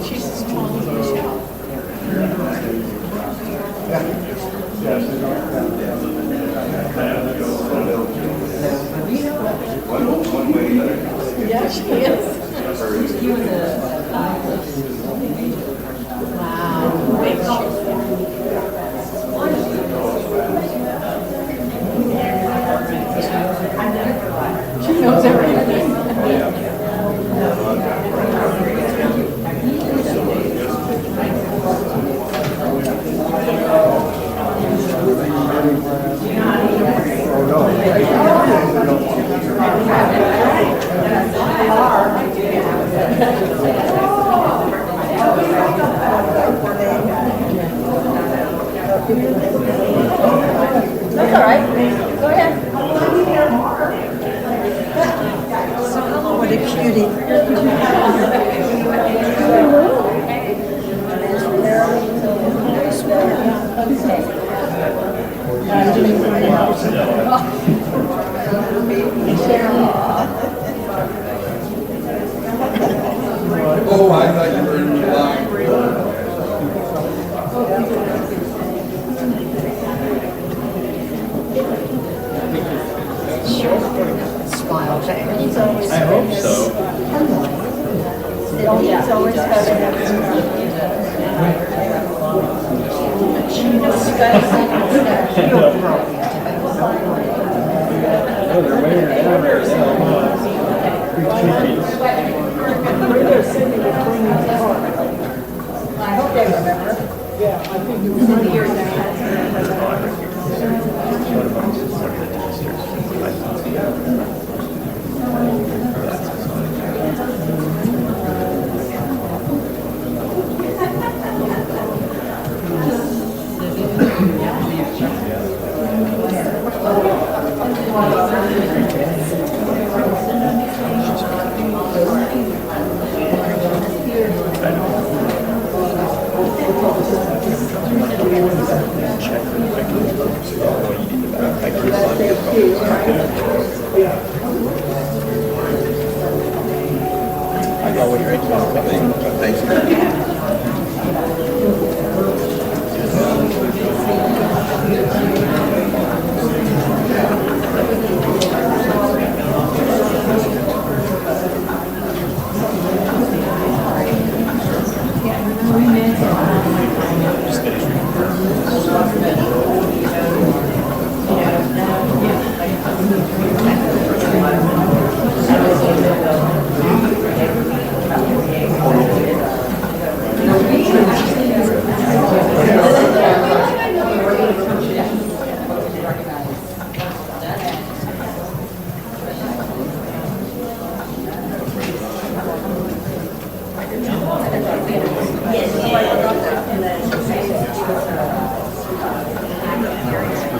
She's as tall as Michelle. Yeah, she is. Wow. Big she knows everything. That's all right. Go ahead. What a cutie. Oh, I thought you were in the line. Smile thing. He's always I hope so. He's always I hope they remember. Yeah, I think it was the year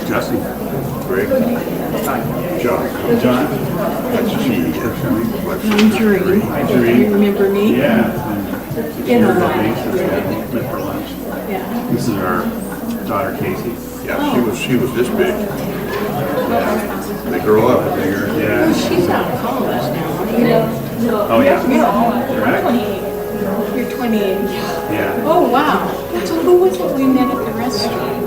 Jesse. Greg. John. John. That's she. I'm Dream. Do you remember me? Yeah. You know. Met for lunch. Yeah. This is our daughter Casey. Yeah, she was this big. They grow up bigger. Yeah. She's out of college now. Oh yeah. You're Right? 28. You're 28. Yeah. Oh, wow. So who was it we met at the restaurant?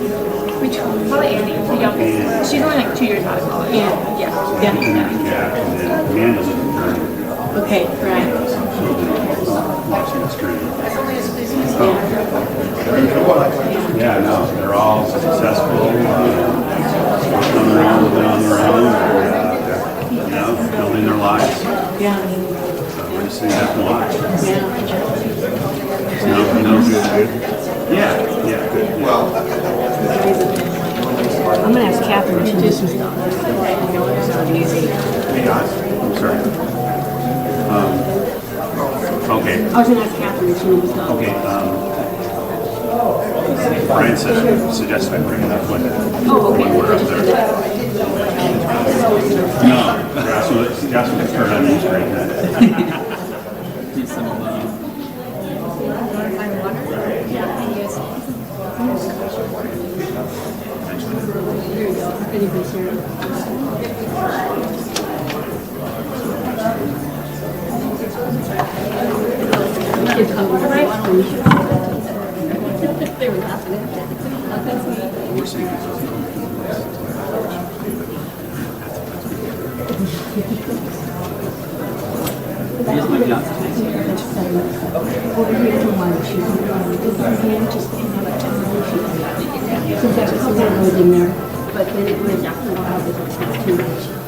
Which one? Probably Andy, the youngest. She's only like 2 years out of college. Yeah. Yeah. Yeah. Yeah. And then Amanda's in the journey. Okay, right. Watching the screen. Yeah. Yeah, no, they're all successful. On their own, living on their own. You know, building their lives. Yeah. So we're just seeing that a lot. Yeah. No, good. Yeah, good. Well, I'm going to ask Catherine. She just was not. I know it's not easy. Hey guys, I'm sorry. Okay, I was going to ask Catherine if she was not. okay. Brian suggested I bring it up when we're up there. No, that's what turned on the screen. Do some Any concern? kids come to my school. They were laughing at that. That's me. Here's my job. Since I was living there, but then it was after a while, it was too much.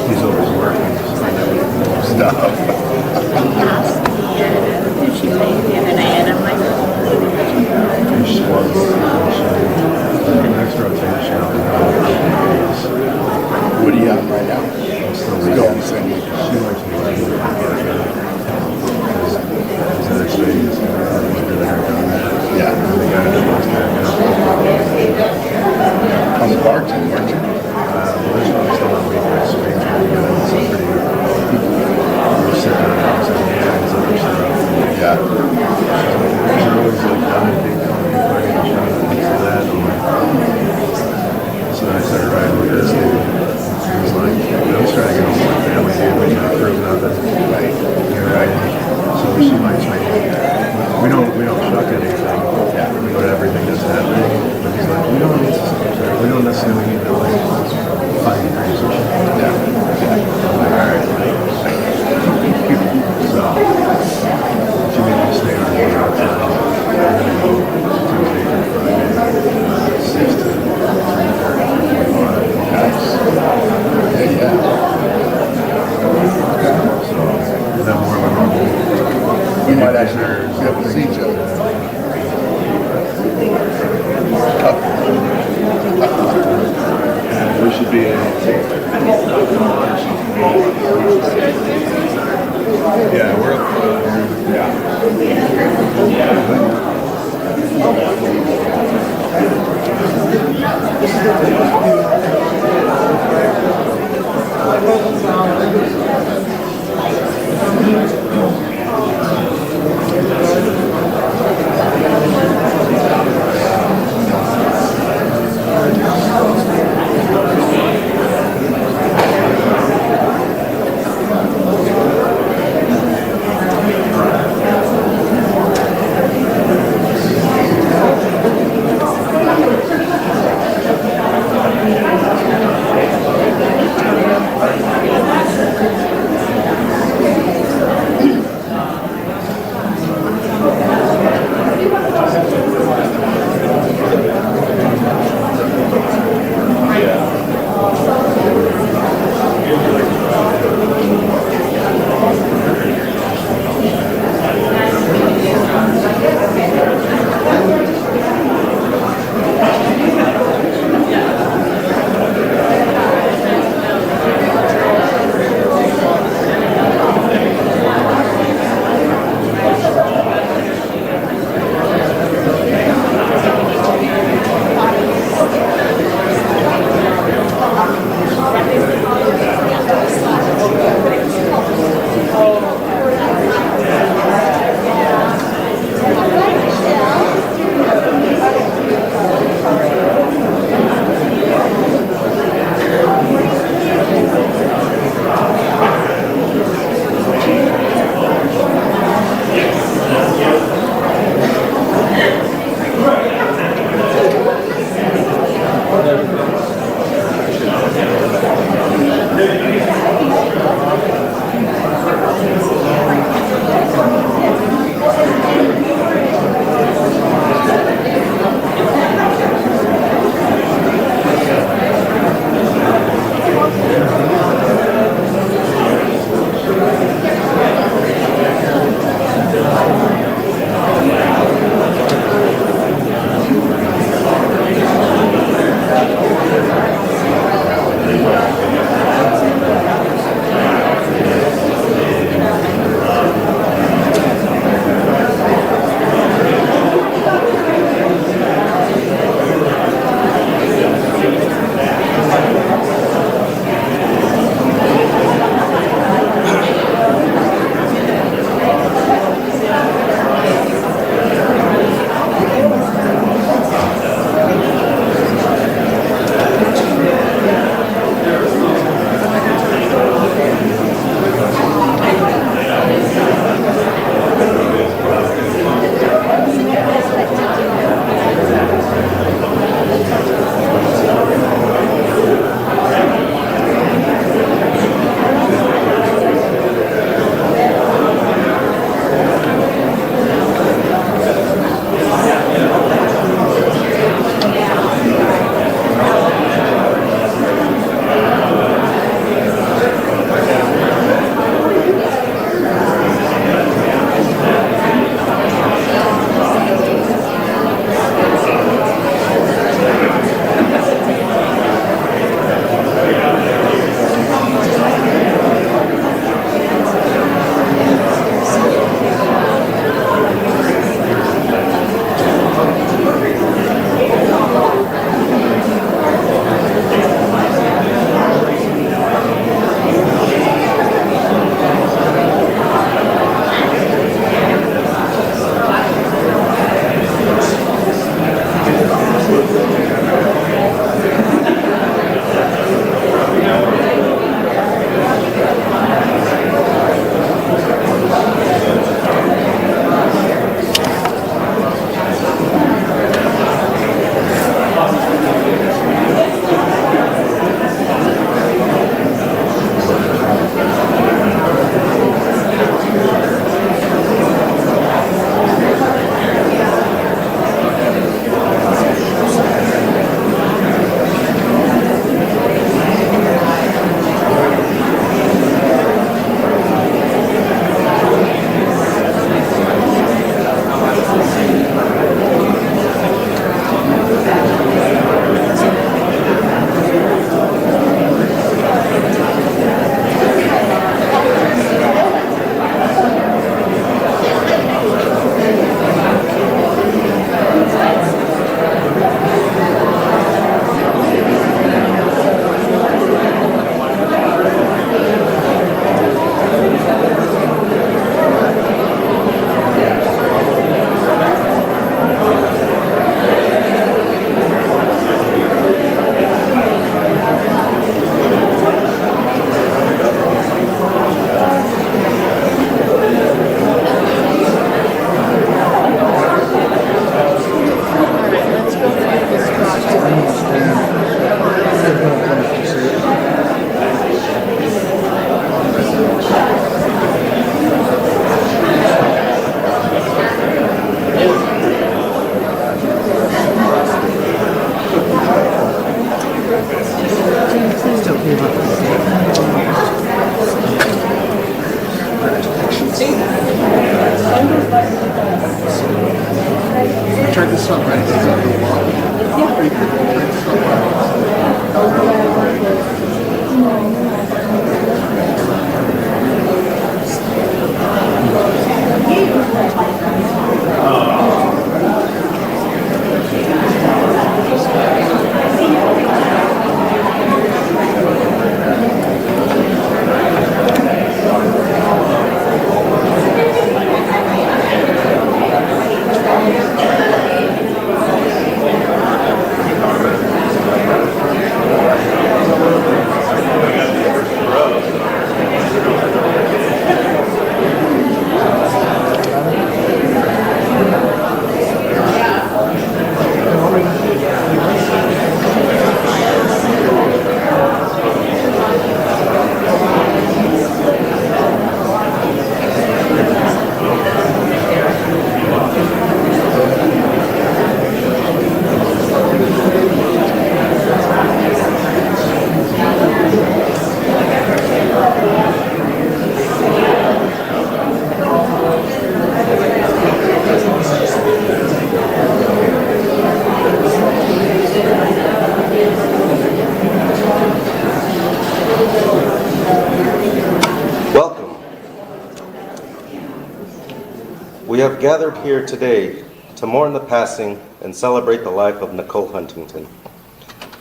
He's over. asked me, did she pay the other day? And I'm like, Next rotation, I'll be What do you have right now? still Still on the same week. She likes me like these other states, longer than her done that. Yeah. The guy that wants that now. On the bartend, weren't you? Well, this one's still on week by swing. It's pretty. We're sitting on the house and hands up or something. Yeah. She's always like, done it, big company, fucking shot at this or that. So then I started riding with this dude. He was like, I'm just trying to get home with my family, dude. We can't prove nothing. Right. You're right. So she likes me. We don't shuck anything. Yeah. We know everything that's happening. But he's like, we don't necessarily need to like find crazy shit. Yeah. I'm like, all right. So she made me stay on the outside. Tuesday through Friday, 6 to 3:30. Nice. Yeah. So then more of a normal. We might actually be able to see each other. We should be Yeah, we're up. We have gathered here today to mourn the passing and celebrate the life of Nicole Huntington.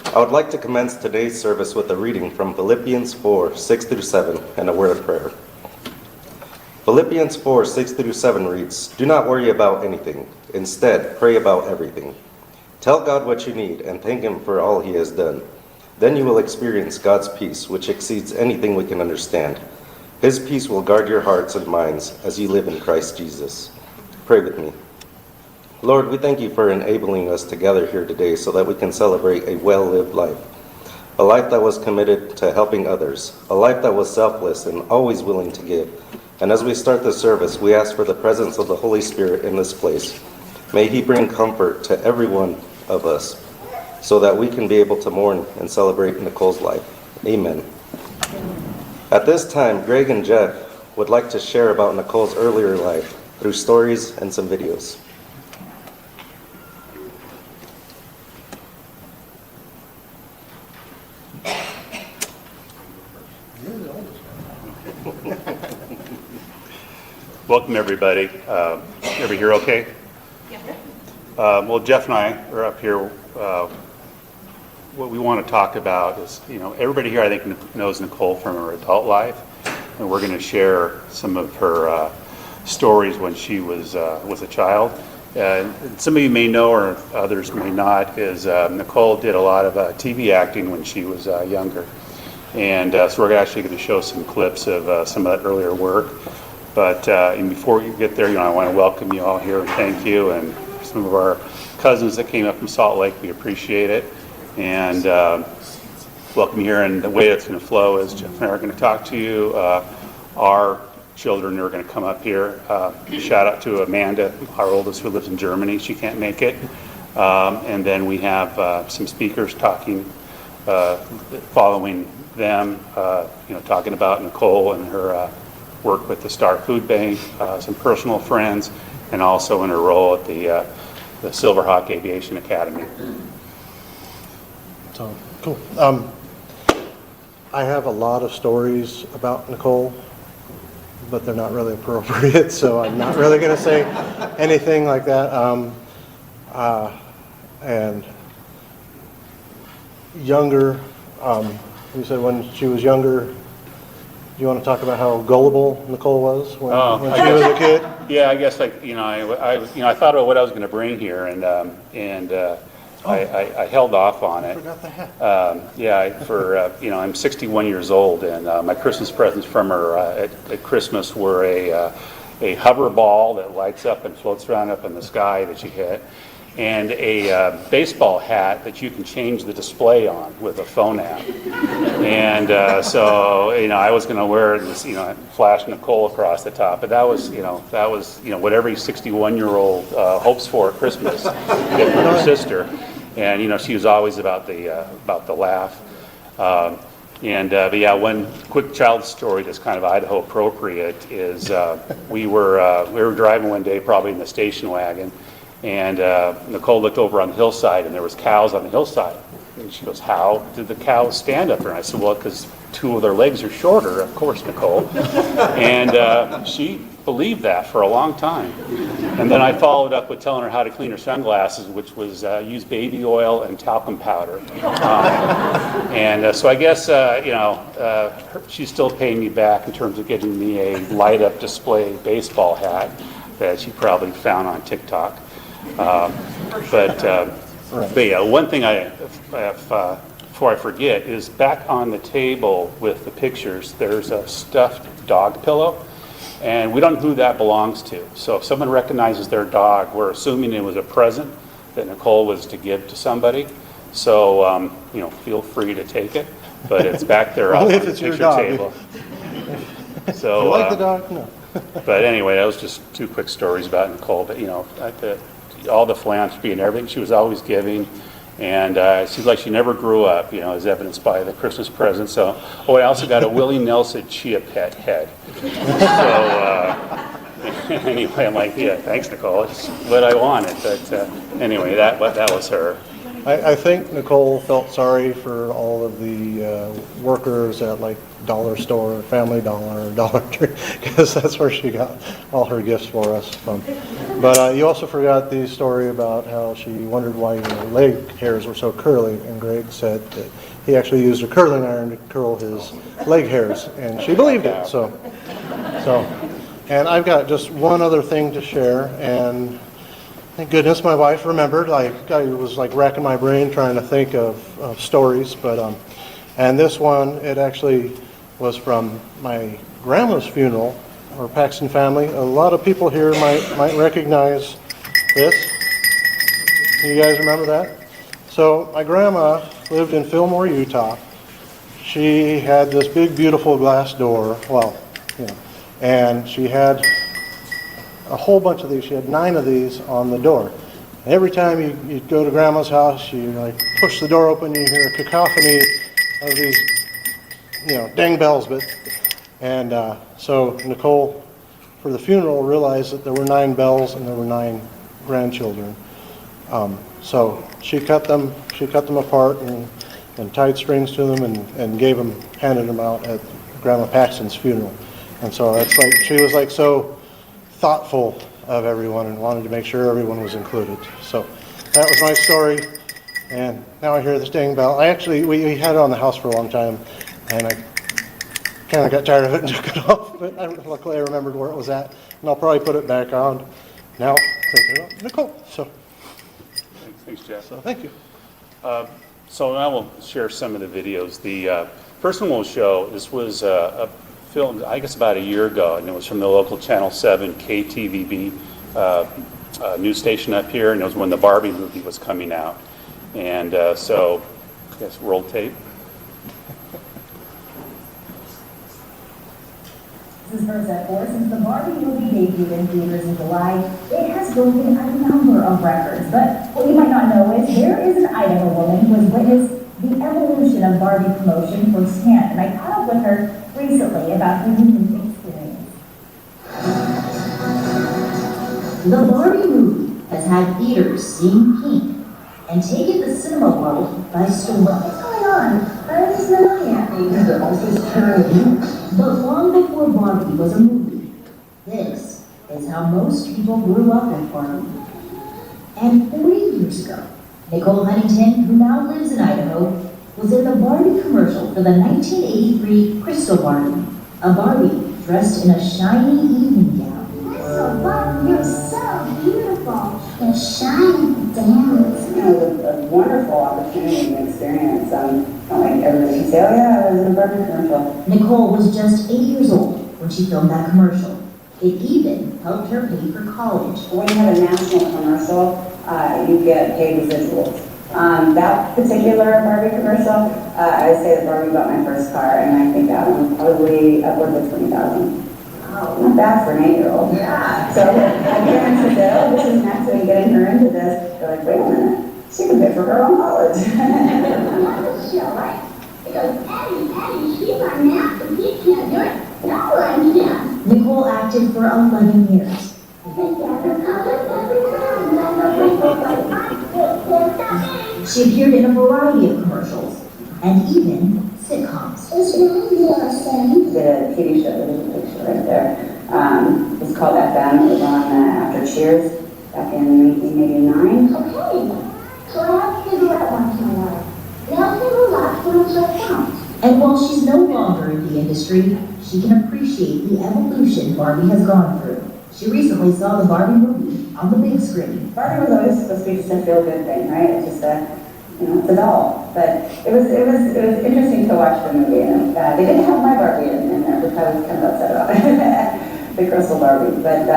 I would like to commence today's service with a reading from Philippians 4, 6 through 7, and a word of prayer. Philippians 4, 6 through 7 reads, "Do not worry about anything. Instead, pray about everything. Tell God what you need and thank Him for all He has done. Then you will experience God's peace, which exceeds anything we can understand. His peace will guard your hearts and minds as you live in Christ Jesus." Pray with me. Lord, we thank you for enabling us to gather here today so that we can celebrate a well-lived life. A life that was committed to helping others. A life that was selfless and always willing to give. And as we start this service, we ask for the presence of the Holy Spirit in this place. May He bring comfort to every one of us so that we can be able to mourn and celebrate Nicole's life. Amen. At this time, Greg and Jeff would like to share about Nicole's earlier life through stories and some videos. Welcome, everybody. Everybody here okay? Well, Jeff and I are up here. What we want to talk about is, everybody here I think knows Nicole from her adult life, and we're going to share some of her stories when she was a child. Some of you may know, or others may not, is Nicole did a lot of TV acting when she was younger. And so we're actually going to show some clips of some of that earlier work. But and before we get there, I want to welcome you all here and thank you. And some of our cousins that came up from Salt Lake, we appreciate it. And welcome you here. And the way it's going to flow is Jeff and I are going to talk to you. Our children are going to come up here. Shout out to Amanda, our oldest, who lives in Germany. She can't make it. And then we have some speakers talking, following them, talking about Nicole and her work with the Star Food Bank, some personal friends, and also in her role at the Silverhawk Aviation Academy. So, cool. I have a lot of stories about Nicole, but they're not really appropriate, so I'm not really going to say anything like that. And younger, you said when she was younger, do you want to talk about how gullible Nicole was when she was a kid? Yeah, I guess I thought about what I was going to bring here, and I held off on it. Forgot the hat. I'm 61 years old, and my Christmas presents from her at Christmas were a hover ball that lights up and floats around up in the sky that she hit, and a baseball hat that you can change the display on with a phone app. And so I was going to wear this, flash Nicole across the top, but that was what every 61-year-old hopes for at Christmas, get from her sister. And she was always about the laugh. One quick child story that's kind of Idaho appropriate is we were driving one day, probably in the station wagon, And Nicole looked over on the hillside, and there was cows on the hillside. And she goes, "How did the cows stand up there?" And I said, "Well, because two of their legs are shorter, of course, Nicole." And she believed that for a long time. And then I followed up with telling her how to clean her sunglasses, which was use baby oil and talcum powder. So I guess, she's still paying me back in terms of getting me a light-up display baseball hat that she probably found on TikTok. But yeah, one thing before I forget, is back on the table with the pictures, there's a stuffed dog pillow, and we don't know who that belongs to. So if someone recognizes their dog, we're assuming it was a present that Nicole was to give to somebody. So, feel free to take it, but it's back there on Only the if it's your picture dog. table. So, You like the dog? No. but anyway, that was just two quick stories about Nicole. But all the philanthropy and everything, she was always giving, and it seems like she never grew up. As evidenced by the Christmas present. So, I also got a Willie Nelson Chia Pet head. So anyway, I'm like, yeah, thanks, Nicole. It's what I wanted. But anyway, that was her. I think Nicole felt sorry for all of the workers at like Dollar Store, Family Dollar, Dollar Tree, because that's where she got all her gifts for us from. But you also forgot the story about how she wondered why her leg hairs were so curly, and Greg said that he actually used a curling iron to curl his leg hairs, and she believed it. So, and I've got just one other thing to share, and thank goodness my wife remembered. I was like racking my brain trying to think of stories, but and this one, it actually was from my grandma's funeral, or Paxton family. A lot of people here might recognize this. You guys remember that? So my grandma lived in Fillmore, Utah. She had this big, beautiful glass door. And she had a whole bunch of these. She had 9 of these on the door. And every time you'd go to Grandma's house, you push the door open, you hear a cacophony of these, dang bells. So Nicole, for the funeral, realized that there were 9 bells and there were 9 grandchildren. So she cut them apart and tied strings to them and handed them out at Grandma Paxton's funeral. And so she was so thoughtful of everyone and wanted to make sure everyone was included. So that was my story, and now I hear this dang bell. We had it on the house for a long time, and I kind of got tired of it and took it off, but luckily I remembered where it was at, and I'll probably put it back on now, thinking about Nicole. So Thanks, Jeff. So thank you. So now we'll share some of the videos. The first one we'll show, this was a film, I guess about a year ago, and it was from the local Channel 7 KTVB news station up here, and it was when the Barbie movie was coming out. And so, I guess roll tape. This is Rosette Four. Since the Barbie movie debuted in theaters in July, it has broken a number of records. But what you might not know is there is an Idaho woman who has witnessed the evolution of Barbie promotion firsthand, and I caught up with her recently about the unique experience. The Barbie movie has had theaters seeing pink and taken the cinema world by storm. What's going on? There's no money happening. They're always turning. But long before Barbie was a movie, this is how most people grew up with Barbie. And 40 years ago, Nicole Huntington, who now lives in Idaho, was in the Barbie commercial for the 1983 Crystal Barbie, a Barbie dressed in a shiny evening gown. Crystal Barbie, you're so beautiful. The shiny dance. It was a wonderful opportunity and experience. Everybody can say, oh yeah, I was in a Barbie commercial. Nicole was just 8 years old when she filmed that commercial. It even helped her pay for college. When you have a national commercial, you get paid residuals. That particular Barbie commercial, I would say that Barbie bought my first car, and I think that one was probably upwards of $20,000. Wow, not bad for an 8-year-old. Yeah. So my parents said, oh, this is next, and getting her into this. They're like, wait a minute, she can pay for her own college. Show, right? It goes, Patty, she's our master. You can't do it. No, I can't. Nicole acted for 11 years. They gather colors everywhere, and then the She appeared in a variety of commercials and even sitcoms. Did a TV show, there's a picture right there. It's called FM. It was on after Cheers back in 1989. Okay, so I have to figure out once in a while. Now they relax when it's your account. And while she's no longer in the industry, she can appreciate the evolution Barbie has gone through. She recently saw the Barbie movie on the big screen. Barbie was always supposed to be just a feel-good thing, right? It's just it's a doll. But it was interesting to watch the movie. And they didn't have my Barbie in there, which I was kind of upset about. The crystal Barbie. But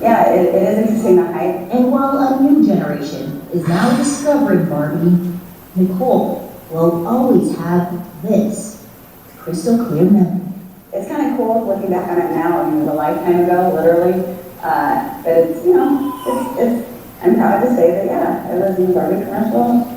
yeah, it is interesting, the hype. And while a new generation is now discovering Barbie, Nicole will always have this crystal clear memory. It's kind of cool looking back on it now. I mean, it was a lifetime ago, literally. But it's, I'm proud to say that, yeah, it was in the Barbie commercial.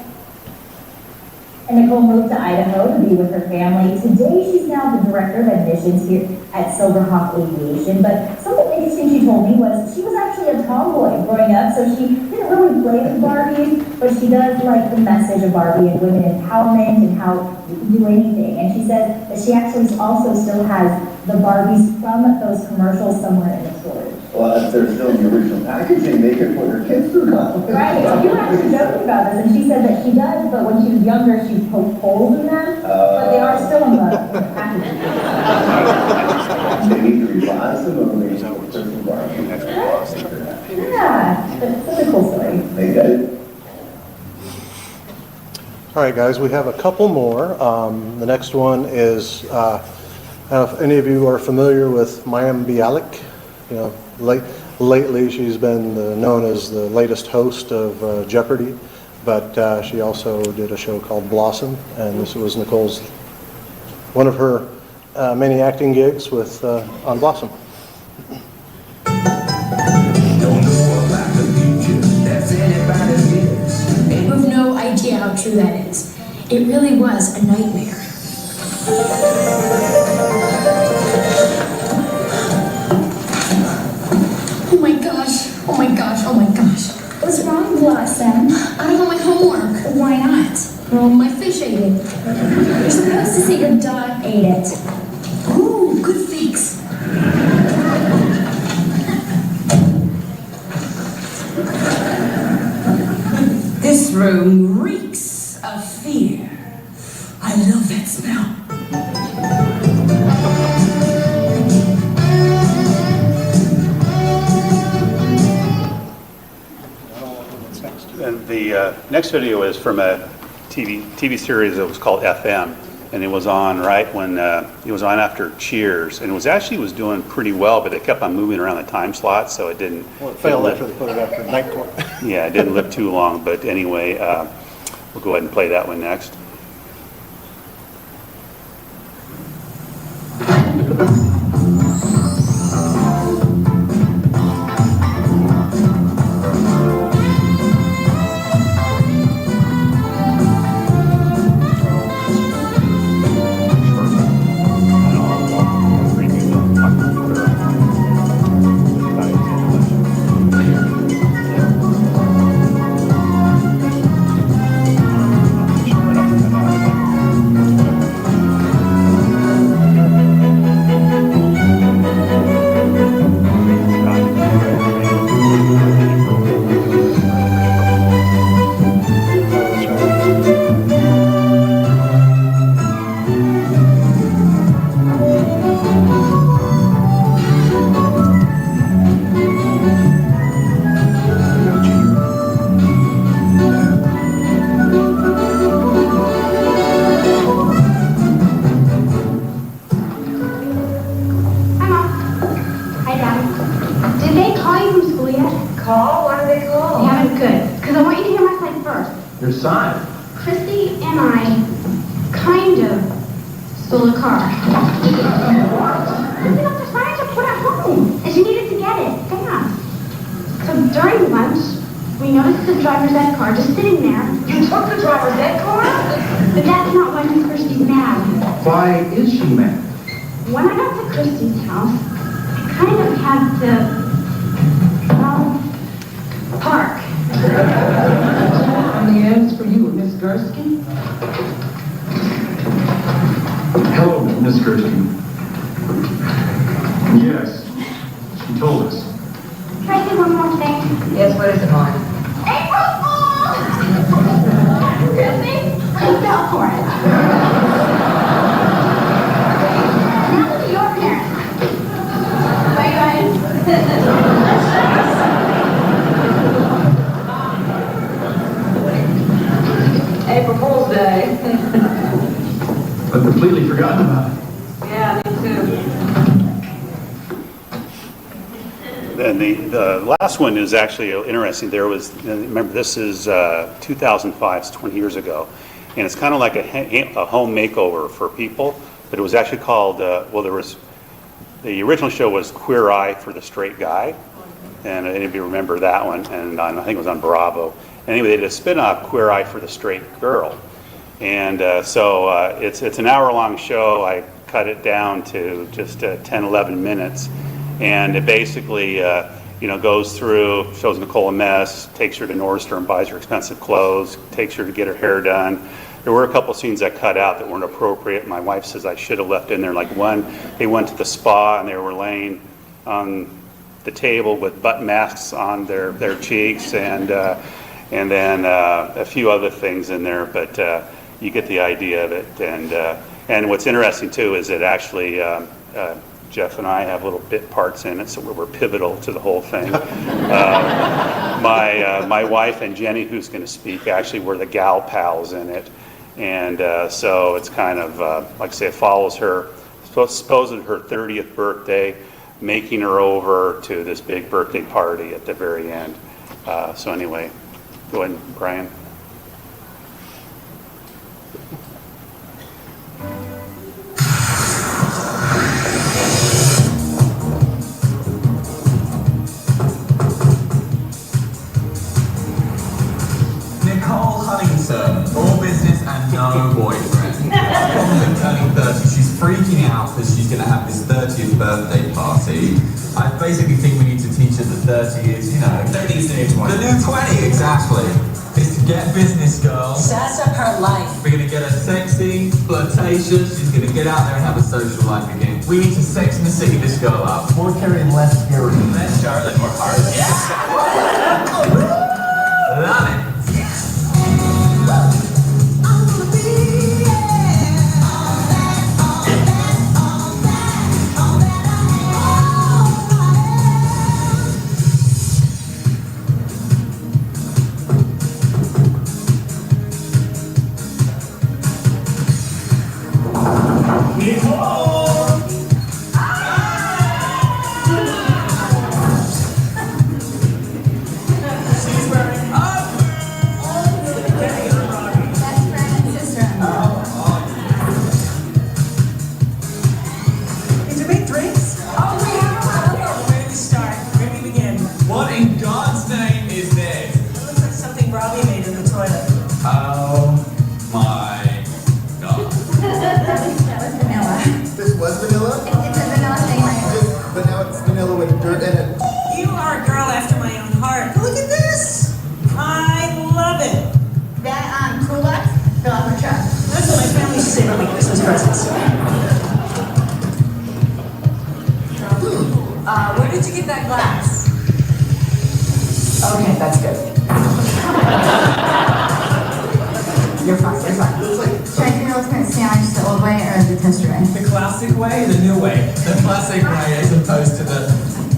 And Nicole moved to Idaho to be with her family. Today, she's now the director of admissions here at Silverhawk Aviation. But something interesting she told me was she was actually a tomboy growing up, so she didn't really play with Barbies, but she does like the message of Barbie and women empowerment and how you can do anything. And she says that she actually also still has the Barbies from those commercials somewhere in the storage. Well, if they're still in the original packaging, they could put her kids through college. Right, you were actually joking about this, and she said that she does, but when she was younger, she poked holes in them, but they are still in the packaging. They need to revise the movie to Crystal Barbie. Yeah, that's such a cool story. They got it. All right, guys, we have a couple more. The next one is, if any of you are familiar with Mayim Bialik, lately she's been known as the latest host of Jeopardy, but she also did a show called Blossom, and this was Nicole's, one of her many acting gigs with on Blossom. You have no idea how true that is. It really was a nightmare. Oh my gosh, oh my gosh, oh my gosh. What's wrong, Blossom? I don't know my homework. Why not? Well, my fish ate it. You're supposed to say your dog ate it. Ooh, good fix. This room reeks of fear. I love that smell. And the next video is from a TV series that was called FM, and it was on right when it was on after Cheers, and it was doing pretty well, but it kept on moving around the time slot, so it didn't. Well, it failed after they put it after Night Court. Yeah, it didn't live too long, but anyway, we'll go ahead and play that one next. Your sign. Christy and I kind of stole a car. Christy left the sign to put at home, and she needed to get it fast. So during lunch, we noticed the driver's ed car just sitting there. You took the driver's ed car? But that's not why Miss Christy's mad. Why is she mad? When I got to Christy's house, I kind of had to, park. On the ends Yes, she told us. Can I say one more thing? Yes, what is it, Molly? April Fool! Really? I fell for it. Now to your parents. Bye, guys. April Fool's Day. I've completely forgotten about it. Yeah, me too. And the last one is actually interesting. There was, remember, this is 2005, it's 20 years ago, and it's kind of like a home makeover for people, but it was actually called, the original show was Queer Eye for the Straight Guy, and any of you remember that one, and I think it was on Bravo. Anyway, they did a spin-off, Queer Eye for the Straight Girl, and so it's an hour-long show. I cut it down to just 10, 11 minutes. And it basically, goes through, shows Nicole a mess, takes her to Nordstrom, buys her expensive clothes, takes her to get her hair done. There were a couple scenes I cut out that weren't appropriate. My wife says I should have left in there. Like one, they went to the spa and they were laying on the table with butt masks on their cheeks, and then a few other things in there. But you get the idea of it. And what's interesting too is that actually. Jeff and I have little bit parts in it, so we're pivotal to the whole thing. My wife and Jenny, who's going to speak, actually were the gal pals in it, and so it's kind of like I say, it follows her. Supposedly her 30th birthday, making her over to this big birthday party at the very end. So anyway, go ahead, Brian. Nicole Huntington, all business and no boyfriend. Probably turning 30, she's freaking out because she's going to have this 30th birthday party. I basically think we need to teach her that 30 is, 30 is the new 20. The new 20, exactly. It's to get business, girl. Sass up her life. We're going to get her sexy, flirtatious, she's going to get out there and have a social life again. We need to Sex and the City this girl up. More Carrie and less Gary. Less Charlotte, more Harley. Yeah! Love it. Where did you get that glass? Okay, that's good. You're fine, you're fine. Should I figure out what's going to sandwich the old way or the toaster way? The classic way, the new way. The classic way as opposed to the...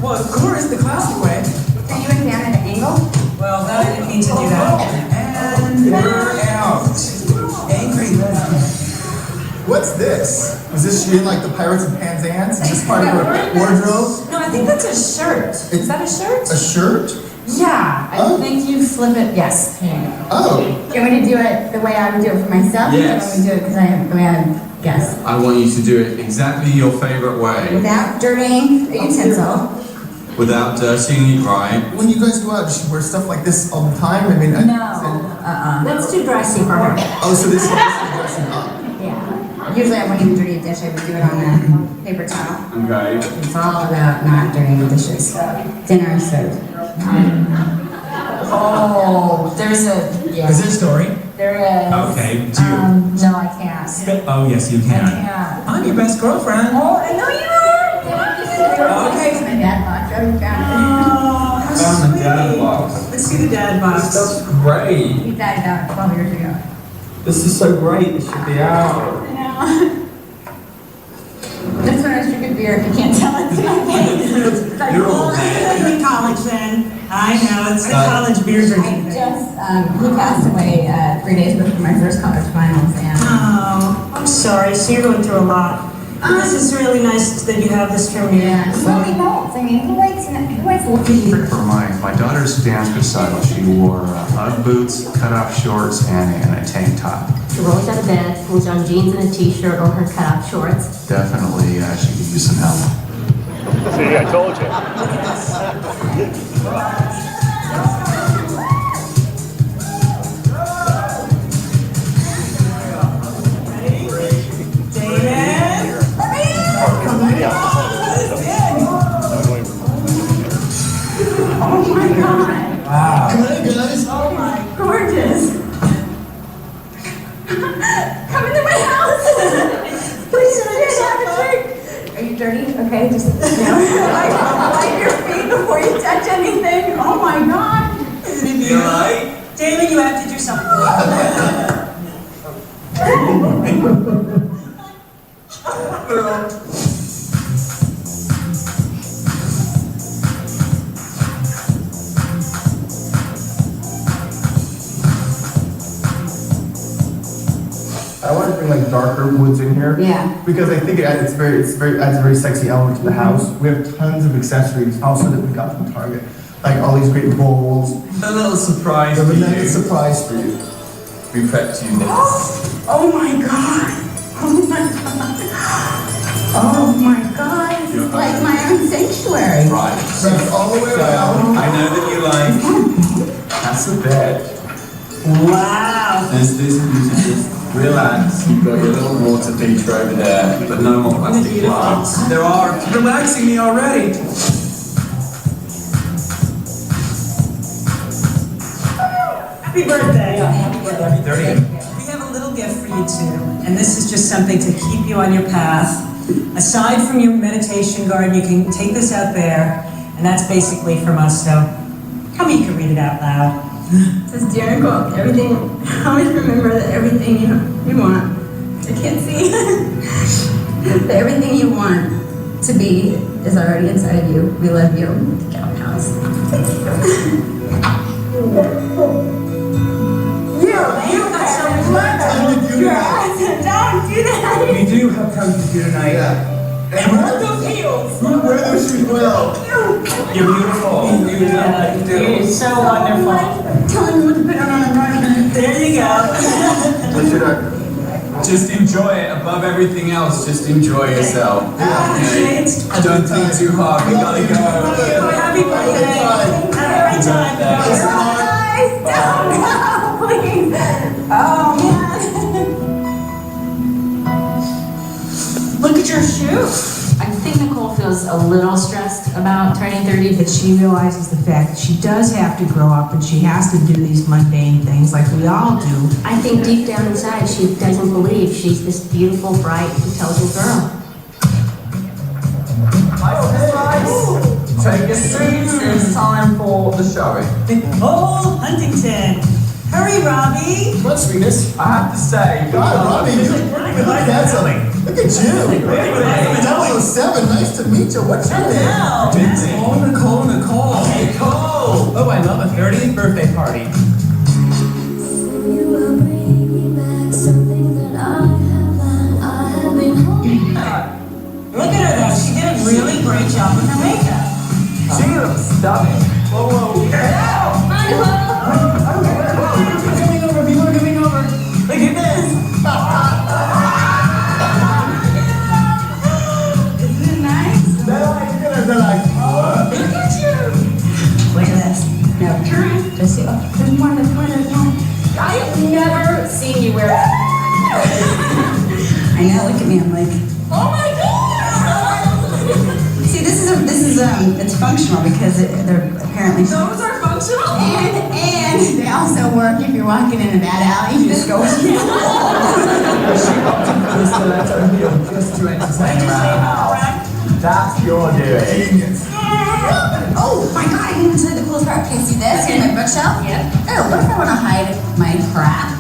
Well, of course, the classic way. Are you and Dan at an angle? Well, I didn't mean to do that. And we're out. Angry What's this? Is this she in like the Pirates of Penzance? Is this part of her wardrobe? No, I think that's a shirt. Is that a shirt? A shirt? Yeah, I think you flip it. Yes. Oh. Do you want me to do it the way I would do it for myself? Yes. Or do you want me to do it because I have the way I would guess? I want you to do it exactly your favorite way. Without dirtying the utensil. Without dirtying it, right? When you guys go out, does she wear stuff like this all the time? I mean, That's too dressy for her. Oh, so this is dressing up. Yeah. Usually I wouldn't even dirty a dish. I would do it on a paper towel. Okay. It's all about not dirtying the dishes. Dinner is served. Oh, there's a... Yeah. Is there a story? There is. Okay, do you? No, I can't. Oh, yes, you can. I can't. I'm your best girlfriend. Oh, I know you are! That's great. He died about 12 years ago. This is so great. This should be out. I know. That's when I was drinking beer, if you can't tell it's my face. You're old man. in college then. I know, it's the college beer drinking. He passed away 3 days before my first college finals, and Oh, I'm sorry. So you're going through a lot. This is really nice that you have this from me. well, he knows. I mean, he likes looking. For my daughter's dance recital, she wore Ugg boots, cut-off shorts, and a tank top. She rolls out of bed, pulls on jeans and a t-shirt or her cut-off shorts. Definitely, she could use some help. See, I told you. Oh my God. Wow. Come on, guys. Oh my, gorgeous. Come into my house. Please, have a drink. Are you dirty? Okay, just wipe your feet before you touch anything. Oh my God. Isn't it beautiful? Right? David, you have to do something. I want to bring like darker woods in here. Yeah. Because I think adds a very sexy element to the house. We have tons of accessories also that we got from Target. Like all these great bowls. A little surprise We for have a you. surprise for you. We prepped you this. Oh my God. Oh my God. Oh my God. This is like my own sanctuary. Right. Wrapped all the way around. I know that you like. That's the bed. Wow. There's this you can just relax. You've got your little water feature over there, but no more plastic plants. There are relaxing me already. Happy birthday. Happy 30th. We have a little gift for you too, and this is just something to keep you on your path. Aside from your meditation garden, you can take this out there, and that's basically from us, so come you can read it out loud. It says, Dear Nicole, everything, always remember that everything you want, I can't see, that everything you want to be is already inside you. We love you. Cal House. You got so much. Don't do that. We do have time to do tonight. And wear those heels. Wear those shoes well. You're beautiful. You do. You're so wonderful. Tell me what to put on the right. There you go. Just enjoy it above everything else. Just enjoy yourself. Okay? Don't think too hard. We gotta go. Happy birthday. Have a great time. Please. Oh, man. Look at your shoe. I think Nicole feels a little stressed about turning 30, That she realizes the fact that she does have to grow up and she has to do these mundane things like we all do. I think deep down inside she doesn't believe she's this beautiful, bright, intelligent girl. Take your seats. It's time for the showing. Nicole Huntington. Hurry, Robbie. Come on, sweetness. I have to say, God, Robbie, you look handsome. Look at you. 007, nice to meet you. What's your name? Oh, Nicole. Oh, I love a 30th birthday party. Look at her though. She did a really great job with her makeup. She looks stunning. Whoa. Coming over. Look at this. Isn't it nice? They're like, Look at you. Look at this. No, turn. Just see. Oh, there's more. I have never seen you wear it. I know. Look at me. I'm like, oh my God. See, this is it's functional because they're apparently. Those are functional. And they also work if you're walking in a bad alley. You just go. She opted for this stiletto heel just to entertain around the house. That's your doing. genius. Oh my god, I didn't even tell you the coolest part. Okay, see this? Here's my bookshelf. Yep. Oh, what if I want to hide my crap?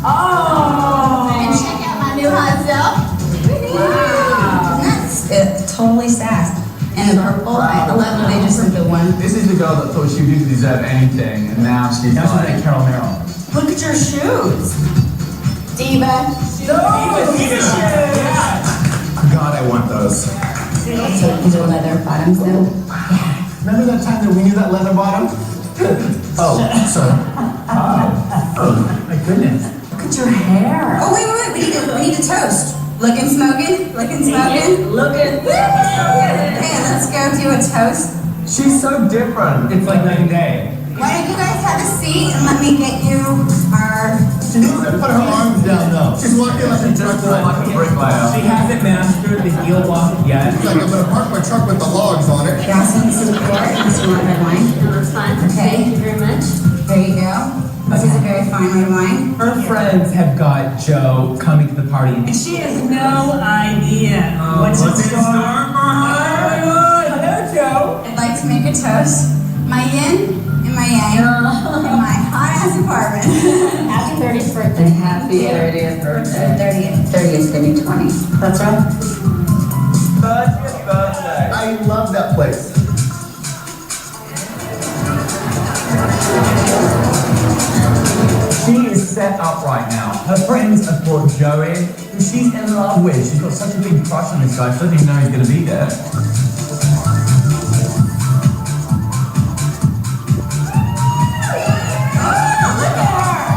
Oh! And check out my new hot silk. Wow. That's it. Totally sass. And the purple, I love that they just did the one. This is the girl that thought she didn't deserve anything, and now she's like Carol Merrill. Look at your shoes. Diva. God, I want those. So these are leather bottoms though. Remember that time that we knew that leather bottom? Oh, sorry. Oh, my goodness. Look at your hair. Oh, wait. We need to toast. Looking smoking? Looking smoking? Looking. Hey, let's go do a toast. She's so different. It's like night and day. Why don't you guys have a seat and let me get you our... She needs to put her arms down though. She's walking like a truck like a bricklayer. She hasn't mastered the heel walk yet. She's like, I'm gonna park my truck with the logs on it. Jocelyn, this is a pour. This is red wine. That's fine. Okay. Thank you very much. There you go. This is a very fine red wine. Her friends have got Joe coming to the party. And she has no idea what's in store for her. Hello, Joe. I'd like to make a toast. My yin and my yang in my hot-ass apartment. Happy 30th birthday. Happy 30th birthday. 30th gonna be 20. That's right. 30th birthday. I love that place. She is set up right now. Her friends have brought Joe in, who she's in love with. She's got such a big crush on this guy. She doesn't even know he's going to be there.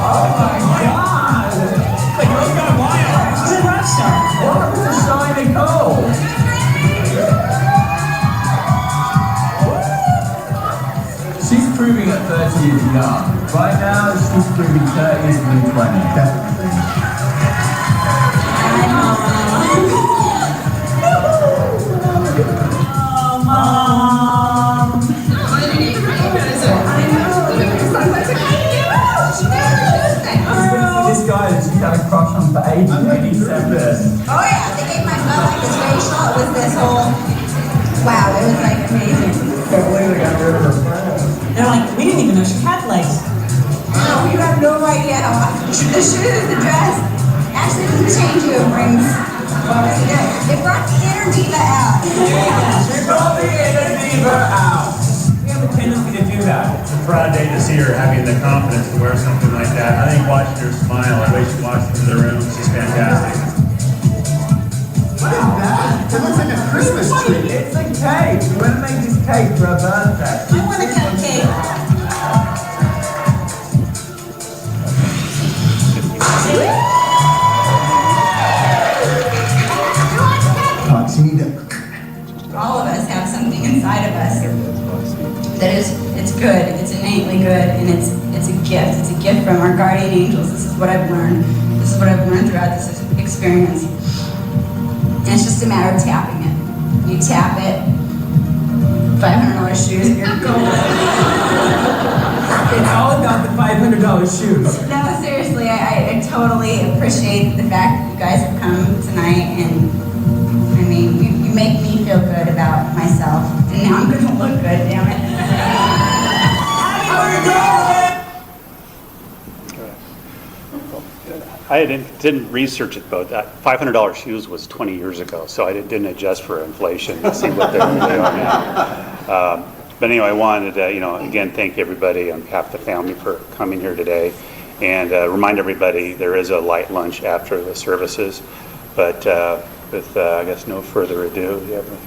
Oh my God! Like, what's going wild? She's a rock star. Welcome to Shy Nicole. She's proving at 30 is young. Right now, she's proving 30 is new 20. Definitely. Oh, Mom. This guy that she's had a crush on for ages, and he said this. Oh yeah, they gave my butt like this facial. It was this whole... Wow, it was like amazing. They're like, we didn't even know she had legs. No, you have no idea how the shoes, the dress, actually doesn't change you. It brings... It brought the inner diva out. She brought the inner diva out. We have a tendency to do that. It's a proud day to see her having the confidence to wear something like that. I think watching her smile, the way she walks into the room, she's fantastic. What is that? It looks like a Christmas tree. It's a cake. We want to make this cake for her birthday. I want a cupcake. All of us have something inside of us that is, it's good, it's innately good, and it's a gift. It's a gift from our guardian angels. This is what I've learned. This is what I've learned throughout this experience. And it's just a matter of tapping it. You tap it, $500 shoes, you're golden. It's all about the $500 shoes. No, seriously, I totally appreciate the fact that you guys have come tonight, and I mean, you make me feel good about myself, and now I'm gonna look good, damn it. I didn't research it, but that $500 shoes was 20 years ago, so I didn't adjust for inflation to see what they are now. But anyway, I wanted to, again, thank everybody on behalf of the family for coming here today, and remind everybody there is a light lunch after the services. But with, I guess, no further ado, do you have any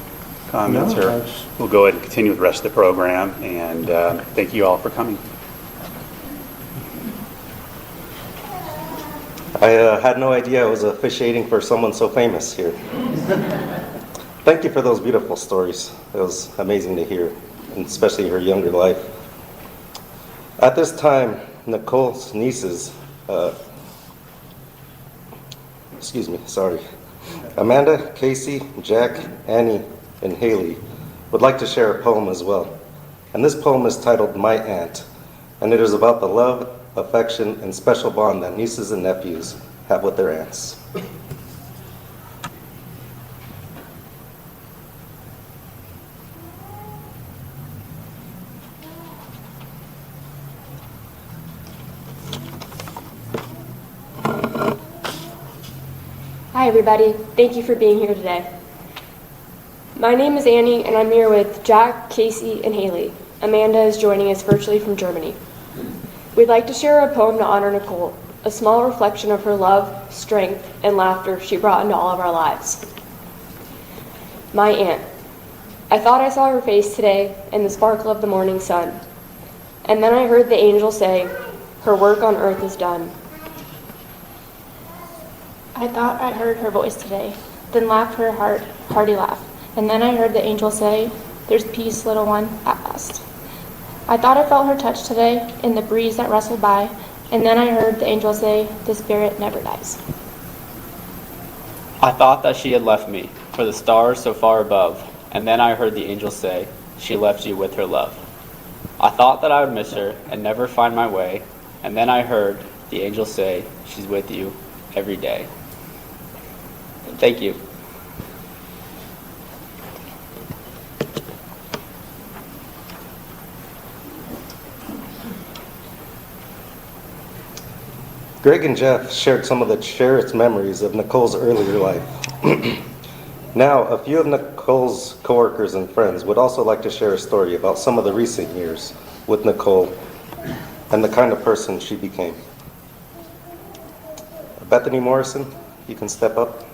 comments? No, or we'll go ahead and continue with the rest of the program, and thank you all for coming. I had no idea I was officiating for someone so famous here. Thank you for those beautiful stories. It was amazing to hear, and especially her younger life. At this time, Nicole's nieces, Amanda, Casey, Jack, Annie, and Haley would like to share a poem as well. And this poem is titled My Aunt, and it is about the love, affection, and special bond that nieces and nephews have with their aunts. Hi everybody, thank you for being here today. My name is Annie and I'm here with Jack, Casey, and Haley. Amanda is joining us virtually from Germany. We'd like to share a poem to honor Nicole, a small reflection of her love, strength, and laughter she brought into all of our lives. My aunt. I thought I saw her face today in the sparkle of the morning sun, and then I heard the angel say, her work on earth is done. I thought I heard her voice today, then laughed her hearty laugh. And then I heard the angel say, there's peace, little one, at last. I thought I felt her touch today in the breeze that rustled by. And then I heard the angel say, the spirit never dies. I thought that she had left me for the stars so far above. And then I heard the angel say, she left you with her love. I thought that I would miss her and never find my way. And then I heard the angel say, she's with you every day. Thank you. Greg and Jeff shared some of the cherished memories of Nicole's earlier life. Now, a few of Nicole's coworkers and friends would also like to share a story about some of the recent years with Nicole and the kind of person she became. Bethany Morrison, you can step up.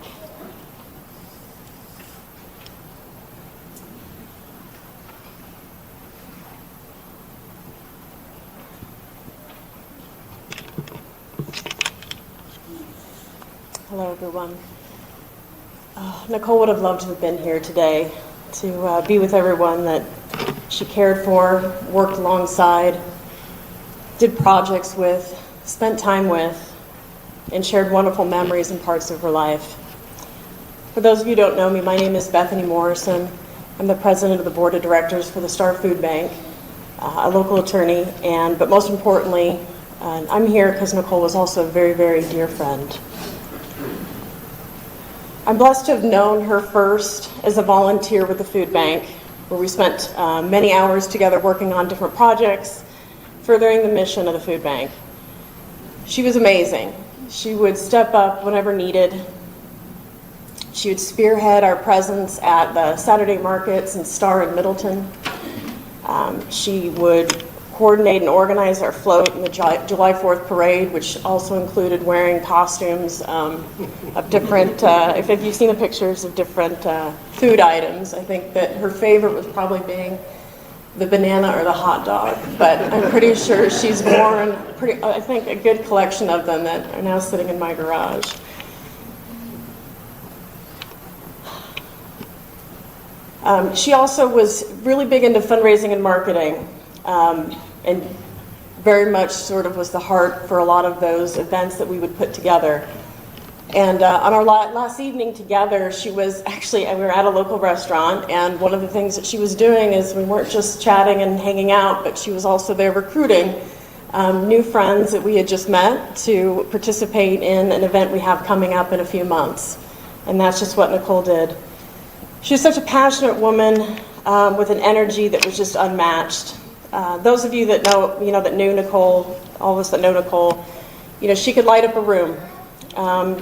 Hello, everyone. Nicole would have loved to have been here today to be with everyone that she cared for, worked alongside, did projects with, spent time with, and shared wonderful memories and parts of her life. For those of you who don't know me, my name is Bethany Morrison. I'm the president of the board of directors for the Star Food Bank, a local attorney, but most importantly, I'm here because Nicole was also a very, very dear friend. I'm blessed to have known her first as a volunteer with the food bank, where we spent many hours together working on different projects, furthering the mission of the food bank. She was amazing. She would step up whenever needed. She would spearhead our presence at the Saturday markets and Star in Middleton. She would coordinate and organize our float in the July 4th parade, which also included wearing costumes of different, if you've seen the pictures of different food items. I think that her favorite was probably being the banana or the hot dog, but I'm pretty sure she's worn I think a good collection of them that are now sitting in my garage. She also was really big into fundraising and marketing, and very much sort of was the heart for a lot of those events that we would put together. And on our last evening together, she was actually, we were at a local restaurant, and one of the things that she was doing is we weren't just chatting and hanging out, but she was also there recruiting new friends that we had just met to participate in an event we have coming up in a few months. And that's just what Nicole did. She was such a passionate woman with an energy that was just unmatched. Those of you that that knew Nicole, all of us that know Nicole, she could light up a room.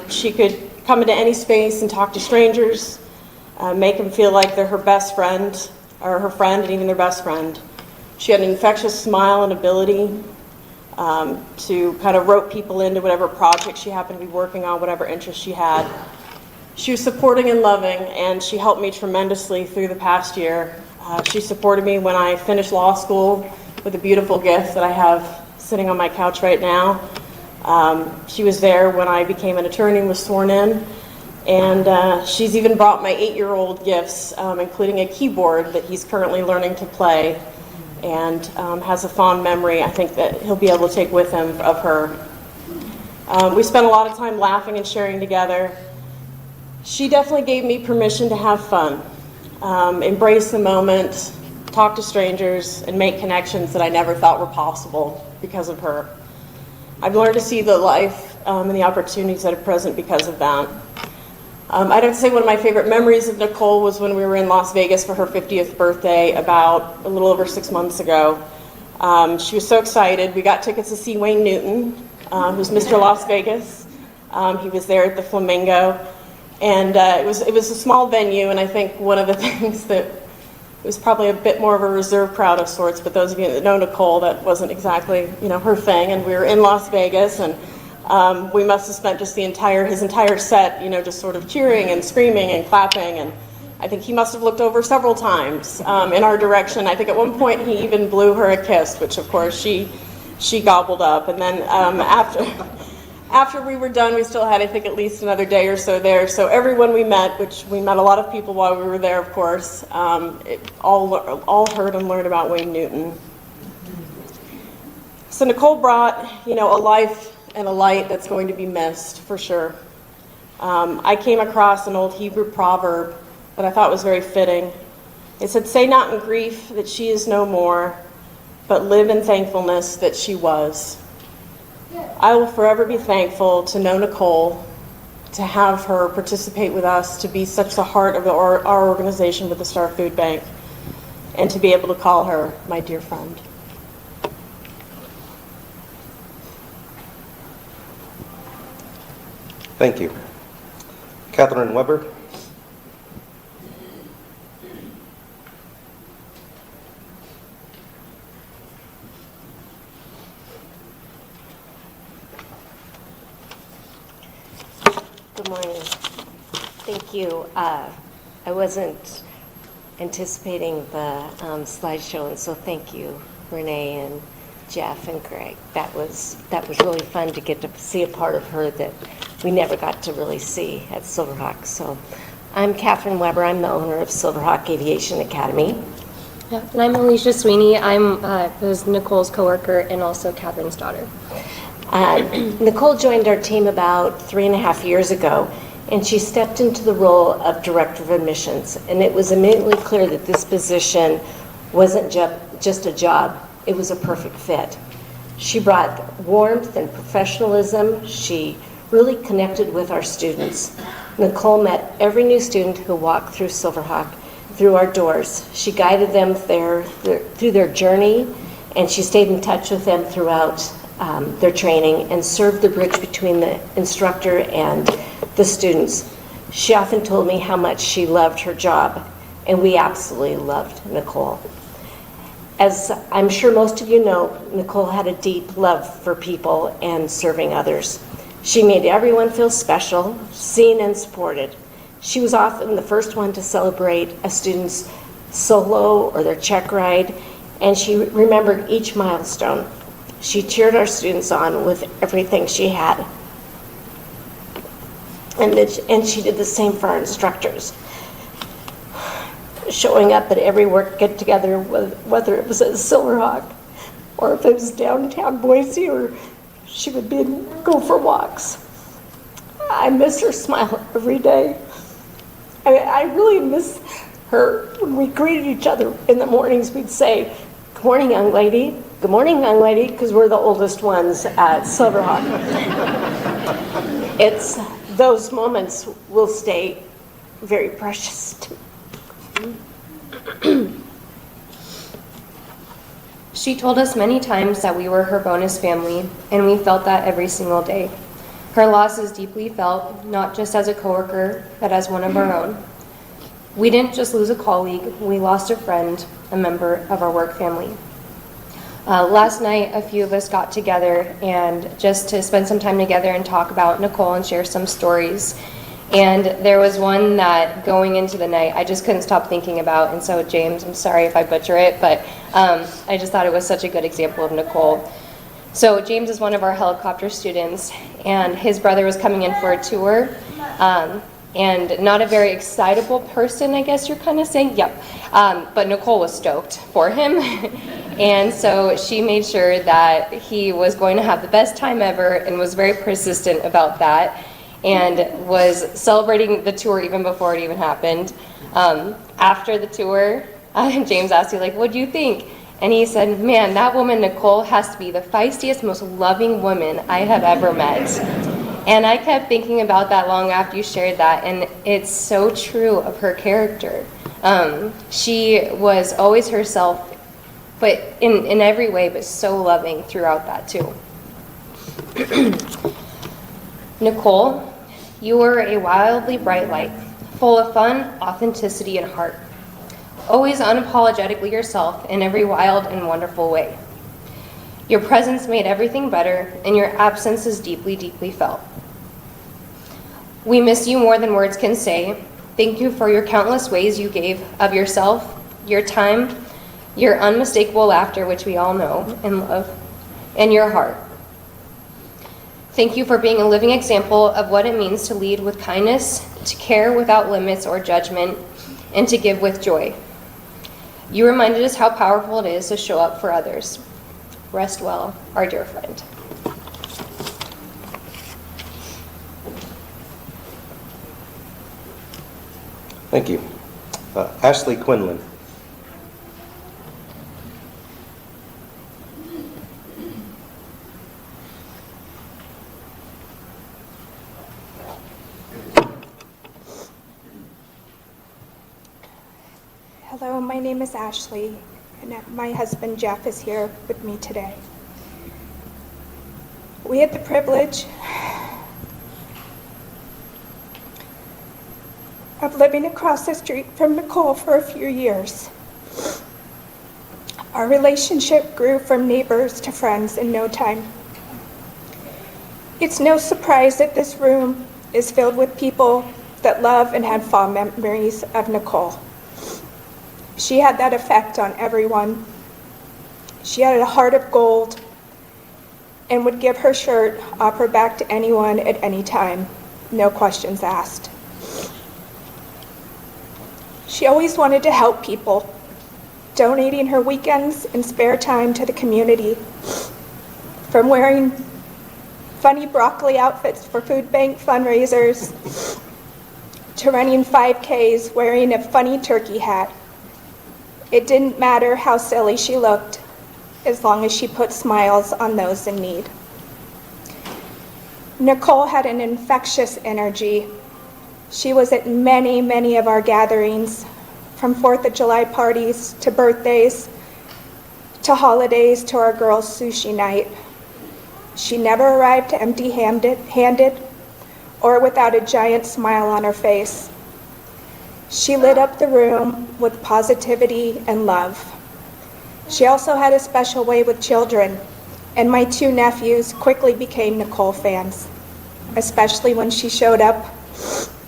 She could come into any space and talk to strangers, make them feel like they're her best friend, or her friend, and even their best friend. She had an infectious smile and ability to kind of rope people into whatever project she happened to be working on, whatever interest she had. She was supporting and loving, and she helped me tremendously through the past year. She supported me when I finished law school with a beautiful gift that I have sitting on my couch right now. She was there when I became an attorney and was sworn in. And she's even brought my 8-year-old gifts, including a keyboard that he's currently learning to play, and has a fond memory, I think, that he'll be able to take with him of her. We spent a lot of time laughing and sharing together. She definitely gave me permission to have fun, embrace the moment, talk to strangers, and make connections that I never thought were possible because of her. I've learned to see the life and the opportunities that are present because of that. I'd have to say one of my favorite memories of Nicole was when we were in Las Vegas for her 50th birthday about a little over 6 months ago. She was so excited. We got tickets to see Wayne Newton, who's Mr. Las Vegas. He was there at the Flamingo. And it was a small venue, and I think one of the things that it was probably a bit more of a reserve crowd of sorts, but those of you that know Nicole, that wasn't exactly, her thing. And we were in Las Vegas, and we must have spent just his entire set, just sort of cheering and screaming and clapping. And I think he must have looked over several times in our direction. I think at one point he even blew her a kiss, which of course she gobbled up. And then after we were done, we still had, I think, at least another day or so there. So everyone we met, which we met a lot of people while we were there, of course, all heard and learned about Wayne Newton. So Nicole brought, a life and a light that's going to be missed, for sure. I came across an old Hebrew proverb that I thought was very fitting. It said, "Say not in grief that she is no more, but live in thankfulness that she was." I will forever be thankful to know Nicole, to have her participate with us, to be such the heart of our organization with the Star Food Bank, and to be able to call her my dear friend. Thank you. Catherine Weber. Good morning. Thank you. I wasn't anticipating the slideshow, and so thank you, Renee and Jeff and Greg. That was really fun to get to see a part of her that we never got to really see at Silverhawk. So I'm Catherine Weber. I'm the owner of Silverhawk Aviation Academy. Yeah, and I'm Alicia Sweeney. I'm was Nicole's coworker and also Catherine's daughter. Nicole joined our team about 3.5 years ago, and she stepped into the role of Director of Admissions. And it was immediately clear that this position wasn't just a job, it was a perfect fit. She brought warmth and professionalism. She really connected with our students. Nicole met every new student who walked through Silverhawk, through our doors. She guided them through their journey, and she stayed in touch with them throughout their training and served the bridge between the instructor and the students. She often told me how much she loved her job, and we absolutely loved Nicole. As I'm sure most of you know, Nicole had a deep love for people and serving others. She made everyone feel special, seen, and supported. She was often the first one to celebrate a student's solo or their check ride, and she remembered each milestone. She cheered our students on with everything she had. And she did the same for our instructors, showing up at every work get-together, whether it was at Silverhawk or if it was downtown Boise, or she would go for walks. I miss her smile every day. I really miss her. When we greeted each other in the mornings, we'd say, "Good morning, young lady. Good morning, young lady," because we're the oldest ones at Silverhawk. Those moments will stay very precious to me. She told us many times that we were her bonus family, and we felt that every single day. Her loss is deeply felt, not just as a coworker, but as one of our own. We didn't just lose a colleague, we lost a friend, a member of our work family. Last night, a few of us got together and just to spend some time together and talk about Nicole and share some stories. And there was one that going into the night, I just couldn't stop thinking about. And so James, I'm sorry if I butcher it, but I just thought it was such a good example of Nicole. So James is one of our helicopter students, and his brother was coming in for a tour. And not a very excitable person, I guess you're kind of saying. Yep. But Nicole was stoked for him. And so she made sure that he was going to have the best time ever and was very persistent about that and was celebrating the tour even before it even happened. After the tour, James asked me, what do you think? And he said, man, that woman Nicole has to be the feistiest, most loving woman I have ever met. And I kept thinking about that long after you shared that, and it's so true of her character. She was always herself, but in every way, but so loving throughout that too. Nicole You were a wildly bright light, full of fun, authenticity, and heart. Always unapologetically yourself in every wild and wonderful way. Your presence made everything better, and your absence is deeply, deeply felt. We miss you more than words can say. Thank you for your countless ways you gave of yourself, your time, your unmistakable laughter, which we all know and love, and your heart. Thank you for being a living example of what it means to lead with kindness, to care without limits or judgment, and to give with joy. You reminded us how powerful it is to show up for others. Rest well, our dear friend. Thank you. Ashley Quinlan. Hello, my name is Ashley, and my husband Jeff is here with me today. We had the privilege of living across the street from Nicole for a few years. Our relationship grew from neighbors to friends in no time. It's no surprise that this room is filled with people that love and have fond memories of Nicole. She had that effect on everyone. She had a heart of gold and would give her shirt off her back to anyone at any time, no questions asked. She always wanted to help people, donating her weekends and spare time to the community. From wearing funny broccoli outfits for food bank fundraisers to running 5Ks wearing a funny turkey hat. It didn't matter how silly she looked, as long as she put smiles on those in need. Nicole had an infectious energy. She was at many, many of our gatherings, from 4th of July parties to birthdays, to holidays, to our girls' sushi night. She never arrived empty-handed or without a giant smile on her face. She lit up the room with positivity and love. She also had a special way with children, and my 2 nephews quickly became Nicole fans, especially when she showed up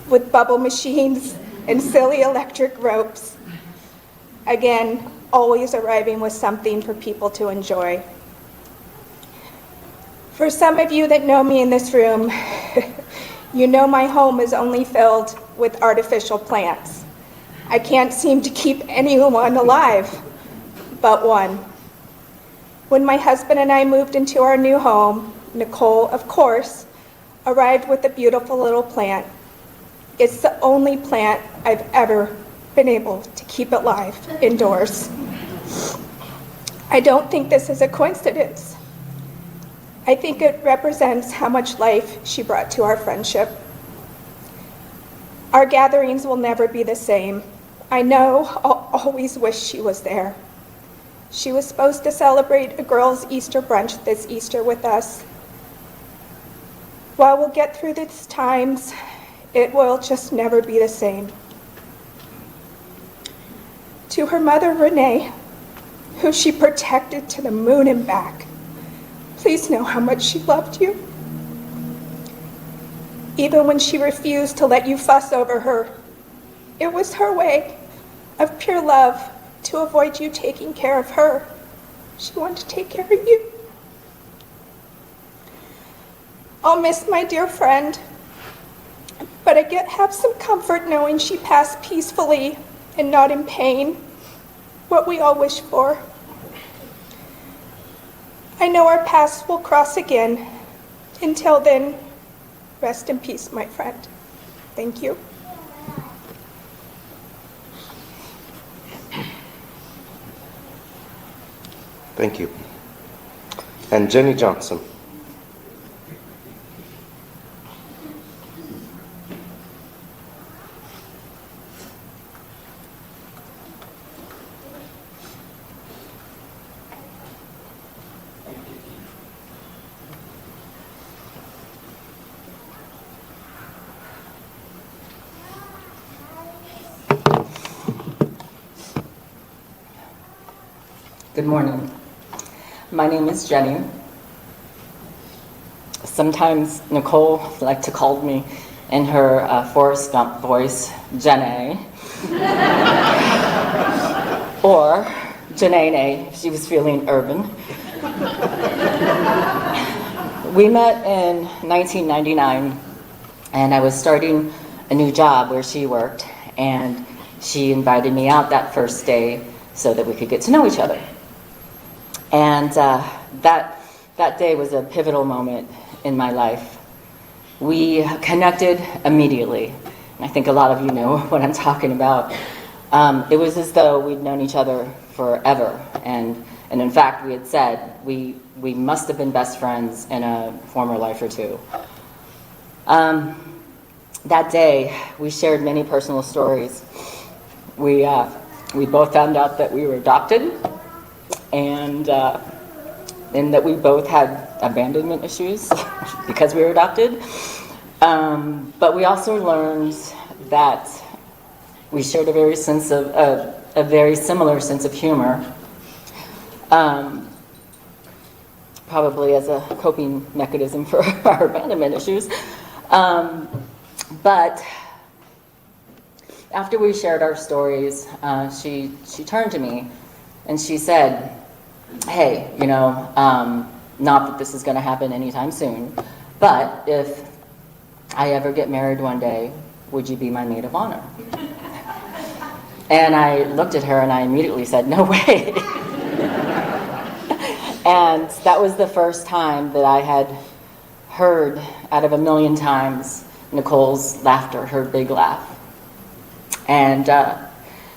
with bubble machines and silly electric ropes. Again, always arriving with something for people to enjoy. For some of you that know me in this room, you know my home is only filled with artificial plants. I can't seem to keep anyone alive but one. When my husband and I moved into our new home, Nicole, of course, arrived with a beautiful little plant. It's the only plant I've ever been able to keep alive indoors. I don't think this is a coincidence. I think it represents how much life she brought to our friendship. Our gatherings will never be the same. I know I'll always wish she was there. She was supposed to celebrate a girls' Easter brunch this Easter with us. While we'll get through these times, it will just never be the same. To her mother, Renee, who she protected to the moon and back, please know how much she loved you. Even when she refused to let you fuss over her, it was her way of pure love to avoid you taking care of her. She wanted to take care of you. I'll miss my dear friend, but I have some comfort knowing she passed peacefully and not in pain, what we all wish for. I know our paths will cross again. Until then, rest in peace, my friend. Thank you. Thank you. And Jenny Johnson. Good morning. My name is Jenny. Sometimes Nicole liked to call me in her Forrest Gump voice, Jenny. Or Janae, if she was feeling urban. We met in 1999, and I was starting a new job where she worked, and she invited me out that first day so that we could get to know each other. And that day was a pivotal moment in my life. We connected immediately, and I think a lot of you know what I'm talking about. It was as though we'd known each other forever, and in fact, we had said we must have been best friends in a former life or two. That day, we shared many personal stories. We both found out that we were adopted, and that we both had abandonment issues because we were adopted. But we also learned that we shared a very similar sense of humor, probably as a coping mechanism for our abandonment issues. But after we shared our stories, she turned to me and she said, "Hey, not that this is going to happen anytime soon, but if I ever get married one day, would you be my maid of honor?" And I looked at her and I immediately said, "No way." And that was the first time that I had heard, out of a million times, Nicole's laughter, her big laugh. And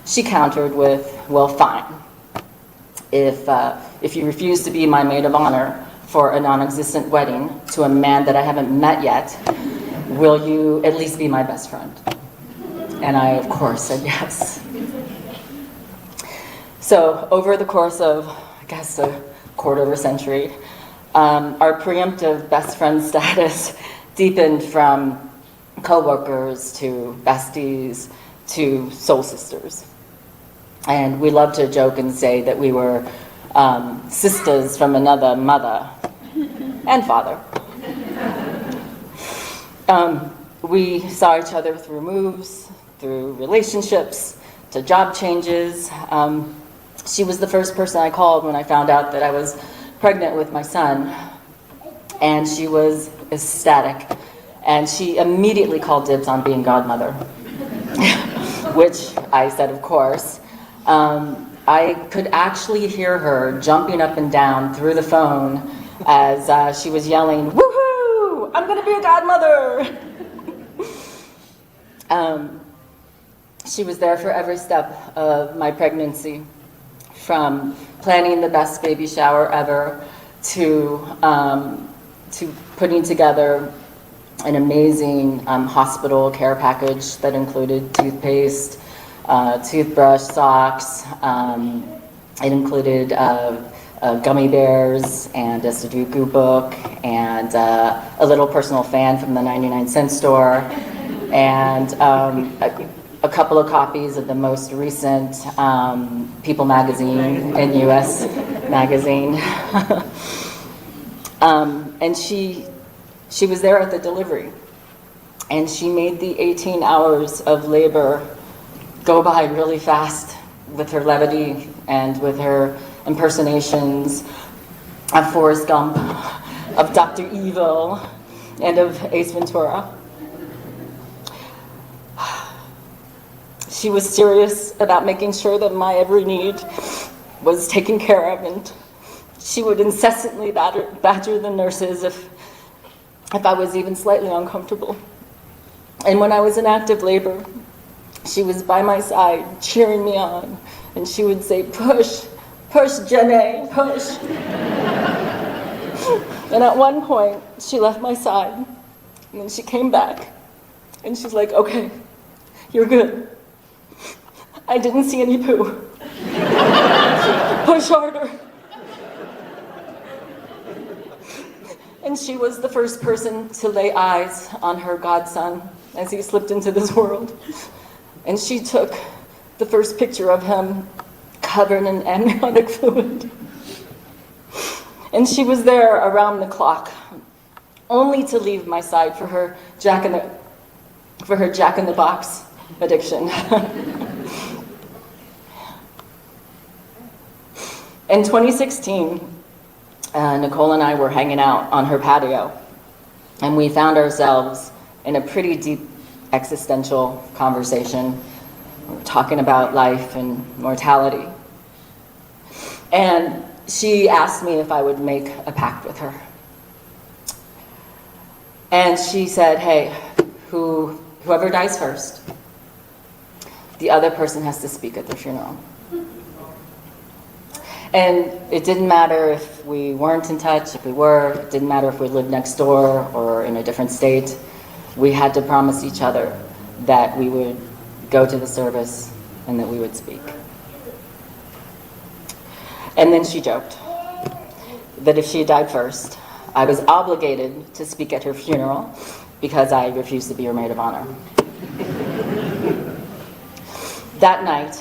she countered with, "Well, fine. If you refuse to be my maid of honor for a non-existent wedding to a man that I haven't met yet, will you at least be my best friend?" And I, of course, said yes. So over the course of, I guess, a quarter of a century, our preemptive best friend status deepened from co-workers to besties to soul sisters. And we love to joke and say that we were sisters from another mother and father. We saw each other through moves, through relationships, to job changes. She was the first person I called when I found out that I was pregnant with my son, and she was ecstatic. And she immediately called dibs on being godmother, which I said, of course. I could actually hear her jumping up and down through the phone as she was yelling, "Woohoo! I'm going to be a godmother!" She was there for every step of my pregnancy, from planning the best baby shower ever to putting together an amazing hospital care package that included toothpaste, toothbrush, socks. It included gummy bears and a Sudoku book and a little personal fan from the 99-cent store, and a couple of copies of the most recent People magazine and U.S. magazine. And she was there at the delivery, and she made the 18 hours of labor go by really fast with her levity and with her impersonations of Forrest Gump, of Dr. Evil, and of Ace Ventura. She was serious about making sure that my every need was taken care of, and she would incessantly badger the nurses if I was even slightly uncomfortable. And when I was in active labor, she was by my side, cheering me on, and she would say, "Push, push, Jenny, push." And at one point, she left my side, and then she came back, and she's like, "Okay, you're good. I didn't see any poo. Push harder." And she was the first person to lay eyes on her godson as he slipped into this world. And she took the first picture of him covered in amniotic fluid. And she was there around the clock, only to leave my side for her Jack in the Box addiction. In 2016, Nicole and I were hanging out on her patio, and we found ourselves in a pretty deep existential conversation. We were talking about life and mortality. And she asked me if I would make a pact with her. And she said, hey, whoever dies first, the other person has to speak at the funeral. And it didn't matter if we weren't in touch, if we were, it didn't matter if we lived next door or in a different state. We had to promise each other that we would go to the service and that we would speak. And then she joked that if she died first, I was obligated to speak at her funeral because I refused to be her maid of honor. That night,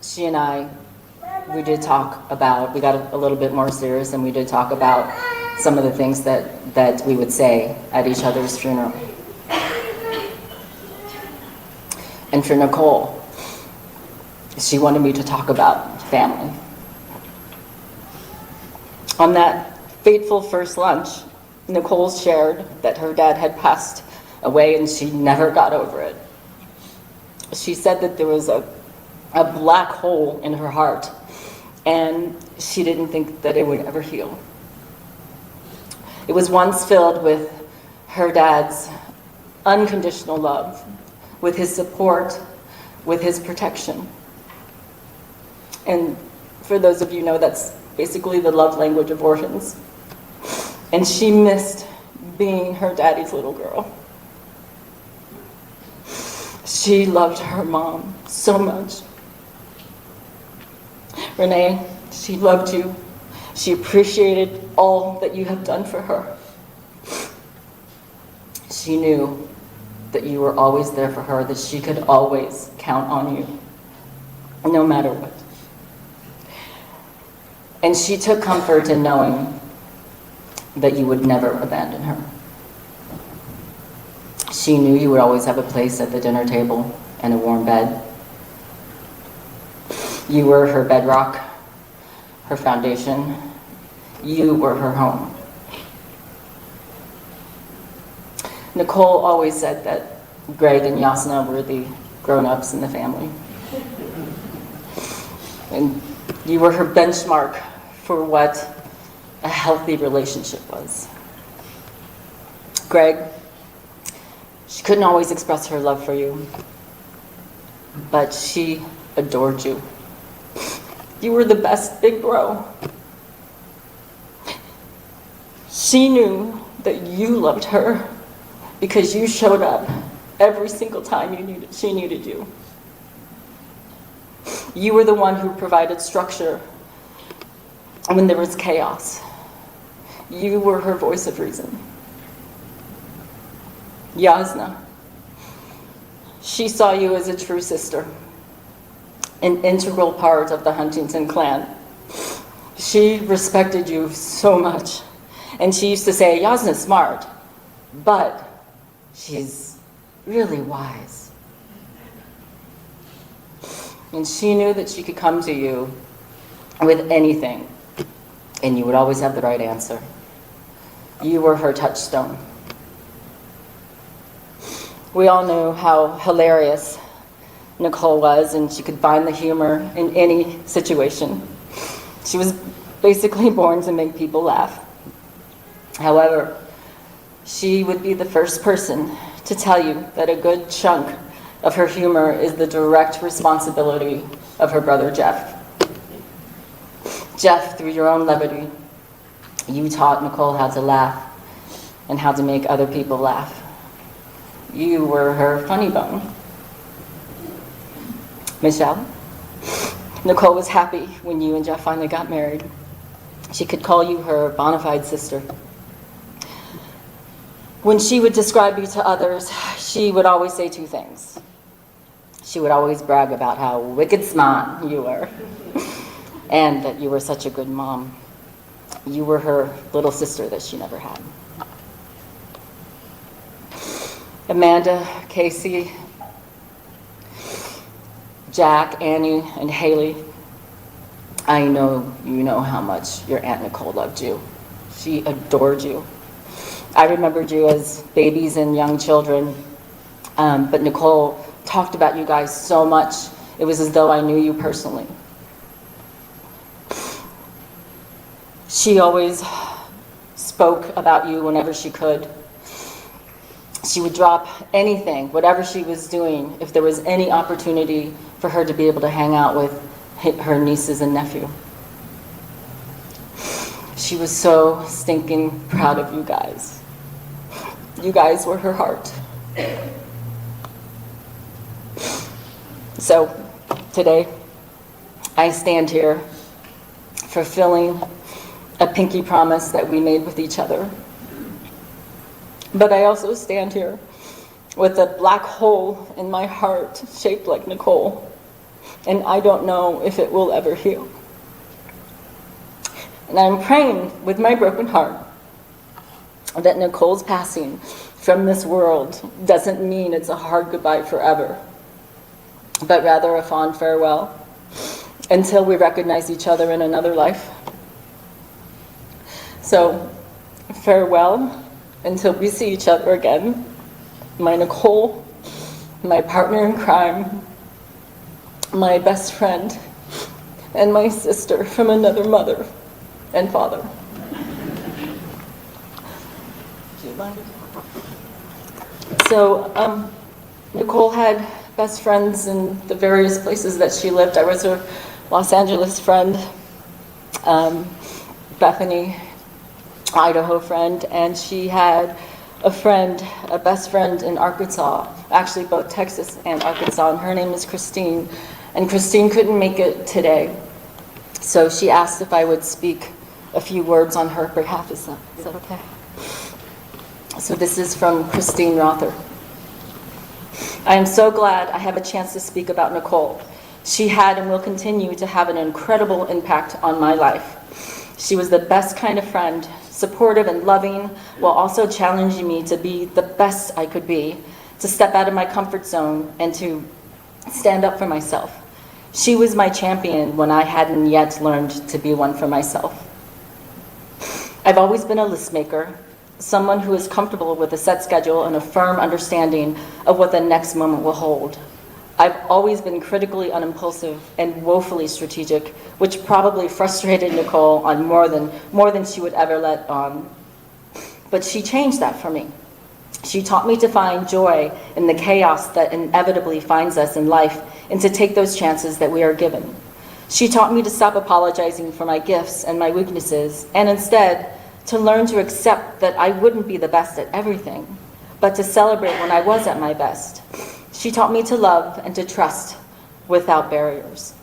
she and I, we did talk about, we got a little bit more serious, and we did talk about some of the things that we would say at each other's funeral. And for Nicole, she wanted me to talk about family. On that fateful first lunch, Nicole shared that her dad had passed away and she never got over it. She said that there was a black hole in her heart, and she didn't think that it would ever heal. It was once filled with her dad's unconditional love, with his support, with his protection. And for those of you who know, that's basically the love language of orphans. And she missed being her daddy's little girl. She loved her mom so much. Renee, she loved you. She appreciated all that you have done for her. She knew that you were always there for her, that she could always count on you, no matter what. And she took comfort in knowing that you would never abandon her. She knew you would always have a place at the dinner table and a warm bed. You were her bedrock, her foundation. You were her home. Nicole always said that Greg and Yasna were the grown-ups in the family. And you were her benchmark for what a healthy relationship was. Greg, she couldn't always express her love for you, but she adored you. You were the best big bro. She knew that you loved her because you showed up every single time she needed you. You were the one who provided structure when there was chaos. You were her voice of reason. Yasna, she saw you as a true sister, an integral part of the Huntington clan. She respected you so much. And she used to say, Yasna's smart, but she's really wise. And she knew that she could come to you with anything, and you would always have the right answer. You were her touchstone. We all knew how hilarious Nicole was, and she could find the humor in any situation. She was basically born to make people laugh. However, she would be the first person to tell you that a good chunk of her humor is the direct responsibility of her brother Jeff. Jeff, through your own levity, you taught Nicole how to laugh and how to make other people laugh. You were her funny bone. Michelle, Nicole was happy when you and Jeff finally got married. She could call you her bona fide sister. When she would describe you to others, she would always say two things. She would always brag about how wicked smart you were and that you were such a good mom. You were her little sister that she never had. Amanda, Casey, Jack, Annie, and Haley, I know you know how much your Aunt Nicole loved you. She adored you. I remembered you as babies and young children, but Nicole talked about you guys so much, it was as though I knew you personally. She always spoke about you whenever she could. She would drop anything, whatever she was doing, if there was any opportunity for her to be able to hang out with her nieces and nephew. She was so stinking proud of you guys. You guys were her heart. So today, I stand here fulfilling a pinky promise that we made with each other. But I also stand here with a black hole in my heart shaped like Nicole, and I don't know if it will ever heal. And I'm praying with my broken heart that Nicole's passing from this world doesn't mean it's a hard goodbye forever, but rather a fond farewell until we recognize each other in another life. So, farewell until we see each other again. My Nicole, my partner in crime, my best friend, and my sister from another mother and father. So, Nicole had best friends in the various places that she lived. I was her Los Angeles friend, Bethany, Idaho friend, and she had a best friend in Arkansas, actually both Texas and Arkansas, and her name is Christine. And Christine couldn't make it today, so she asked if I would speak a few words on her behalf. Is that okay? So this is from Christine Rother. I am so glad I have a chance to speak about Nicole. She had and will continue to have an incredible impact on my life. She was the best kind of friend, supportive and loving, while also challenging me to be the best I could be, to step out of my comfort zone and to stand up for myself. She was my champion when I hadn't yet learned to be one for myself. I've always been a list maker, someone who is comfortable with a set schedule and a firm understanding of what the next moment will hold. I've always been critically unimpulsive and woefully strategic, which probably frustrated Nicole on more than she would ever let on. But she changed that for me. She taught me to find joy in the chaos that inevitably finds us in life and to take those chances that we are given. She taught me to stop apologizing for my gifts and my weaknesses, and instead to learn to accept that I wouldn't be the best at everything, but to celebrate when I was at my best. She taught me to love and to trust without barriers.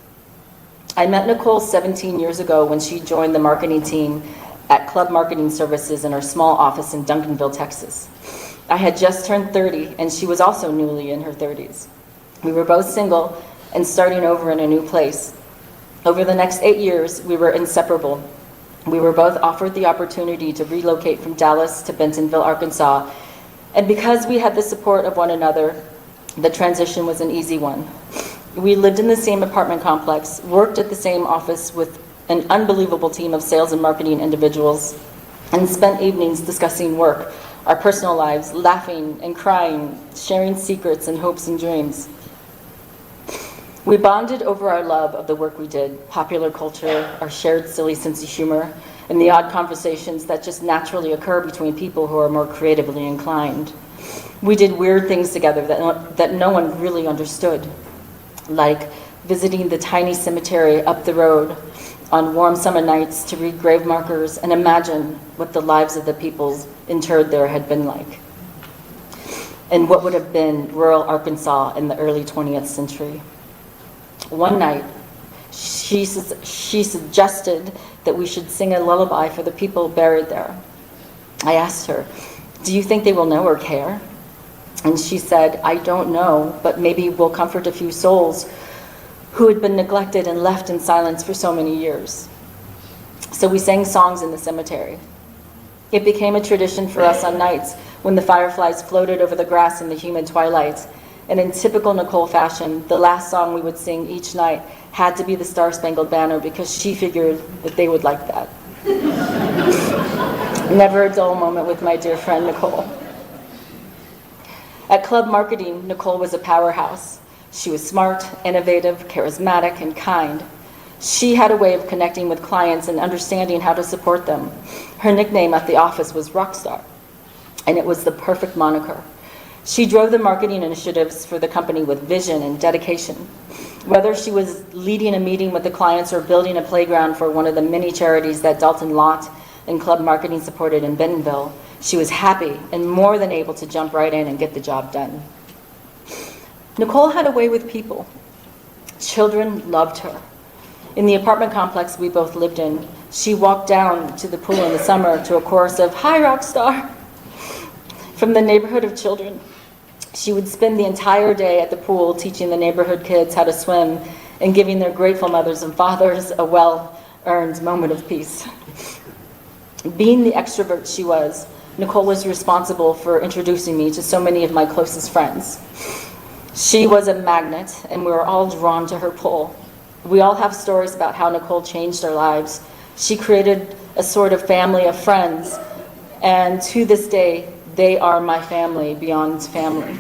I met Nicole 17 years ago when she joined the marketing team at Club Marketing Services in her small office in Duncanville, Texas. I had just turned 30, and she was also newly in her 30s. We were both single and starting over in a new place. Over the next 8 years, we were inseparable. We were both offered the opportunity to relocate from Dallas to Bentonville, Arkansas, and because we had the support of one another, the transition was an easy one. We lived in the same apartment complex, worked at the same office with an unbelievable team of sales and marketing individuals, and spent evenings discussing work, our personal lives, laughing and crying, sharing secrets and hopes and dreams. We bonded over our love of the work we did, popular culture, our shared silly sense of humor, and the odd conversations that just naturally occur between people who are more creatively inclined. We did weird things together that no one really understood, like visiting the tiny cemetery up the road on warm summer nights to read grave markers and imagine what the lives of the people interred there had been like, and what would have been rural Arkansas in the early 20th century. One night, she suggested that we should sing a lullaby for the people buried there. I asked her, "Do you think they will know or care?" And she said, "I don't know, but maybe we'll comfort a few souls who had been neglected and left in silence for so many years." So we sang songs in the cemetery. It became a tradition for us on nights when the fireflies floated over the grass in the humid twilight. And in typical Nicole fashion, the last song we would sing each night had to be the Star Spangled Banner because she figured that they would like that. Never a dull moment with my dear friend Nicole. At club marketing, Nicole was a powerhouse. She was smart, innovative, charismatic, and kind. She had a way of connecting with clients and understanding how to support them. Her nickname at the office was Rockstar, and it was the perfect moniker. She drove the marketing initiatives for the company with vision and dedication. Whether she was leading a meeting with the clients or building a playground for one of the many charities that Dalton Lott and Club Marketing supported in Bentonville, she was happy and more than able to jump right in and get the job done. Nicole had a way with people. Children loved her. In the apartment complex we both lived in, she walked down to the pool in the summer to a chorus of "Hi, Rockstar" from the neighborhood of children. She would spend the entire day at the pool teaching the neighborhood kids how to swim and giving their grateful mothers and fathers a well-earned moment of peace. Being the extrovert she was, Nicole was responsible for introducing me to so many of my closest friends. She was a magnet, and we were all drawn to her pull. We all have stories about how Nicole changed our lives. She created a sort of family of friends, and to this day, they are my family beyond family.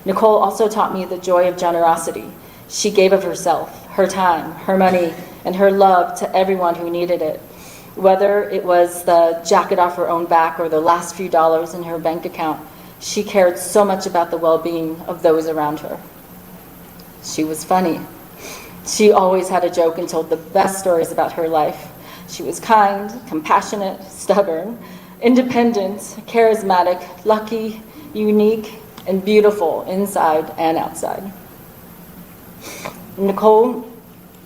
Nicole also taught me the joy of generosity. She gave of herself, her time, her money, and her love to everyone who needed it. Whether it was the jacket off her own back or the last few dollars in her bank account, she cared so much about the well-being of those around her. She was funny. She always had a joke and told the best stories about her life. She was kind, compassionate, stubborn, independent, charismatic, lucky, unique, and beautiful inside and outside. Nicole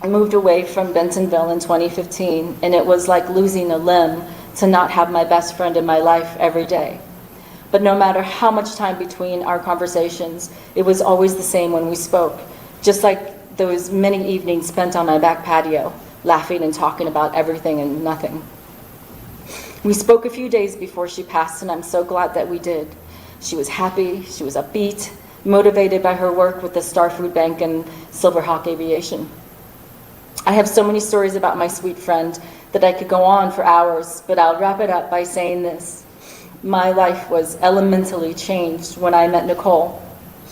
moved away from Bentonville in 2015, and it was like losing a limb to not have my best friend in my life every day. But no matter how much time between our conversations, it was always the same when we spoke, just like those many evenings spent on my back patio, laughing and talking about everything and nothing. We spoke a few days before she passed, and I'm so glad that we did. She was happy, she was upbeat, motivated by her work with the Star Food Bank and Silverhawk Aviation. I have so many stories about my sweet friend that I could go on for hours, but I'll wrap it up by saying this. My life was elementally changed when I met Nicole,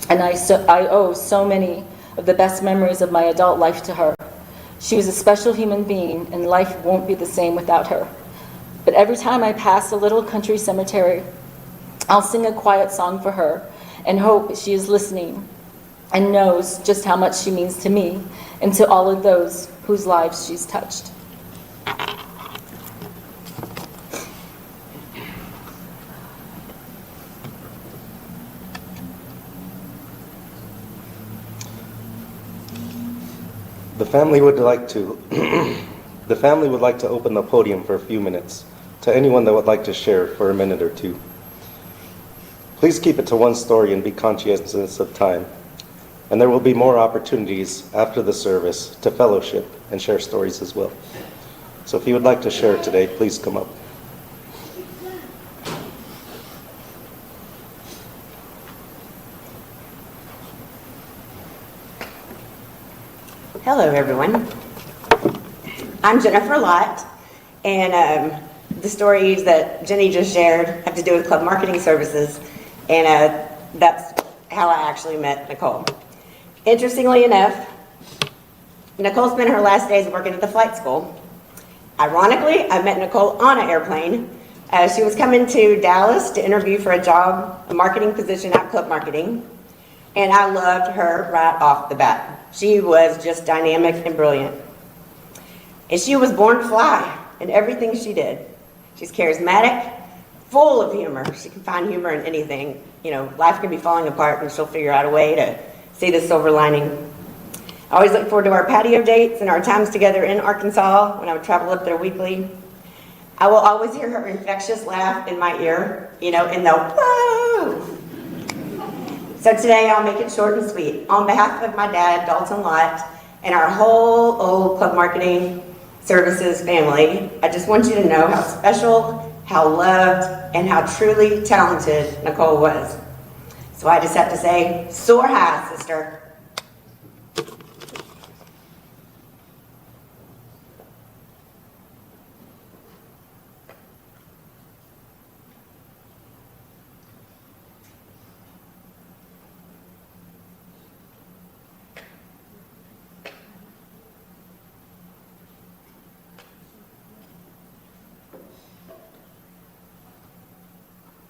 and I owe so many of the best memories of my adult life to her. She was a special human being, and life won't be the same without her. But every time I pass a little country cemetery, I'll sing a quiet song for her and hope she is listening and knows just how much she means to me and to all of those whose lives she's touched. The family would like to open the podium for a few minutes to anyone that would like to share for a minute or two. Please keep it to one story and be conscientious of time. And there will be more opportunities after the service to fellowship and share stories as well. So if you would like to share today, please come up. Hello, everyone. I'm Jennifer Lott, and the stories that Jenny just shared have to do with club marketing services, and that's how I actually met Nicole. Interestingly enough, Nicole spent her last days working at the flight school. Ironically, I met Nicole on an airplane. She was coming to Dallas to interview for a job, a marketing position at Club Marketing, and I loved her right off the bat. She was just dynamic and brilliant. And she was born to fly in everything she did. She's charismatic, full of humor. She can find humor in anything. You know, life can be falling apart and she'll figure out a way to see the silver lining. I always look forward to our patio dates and our times together in Arkansas when I would travel up there weekly. I will always hear her infectious laugh in my ear, you know, in the whoa. So today I'll make it short and sweet. On behalf of my dad, Dalton Lott, and our whole old Club Marketing Services family, I just want you to know how special, how loved, and how truly talented Nicole was. So I just have to say, soar high, sister.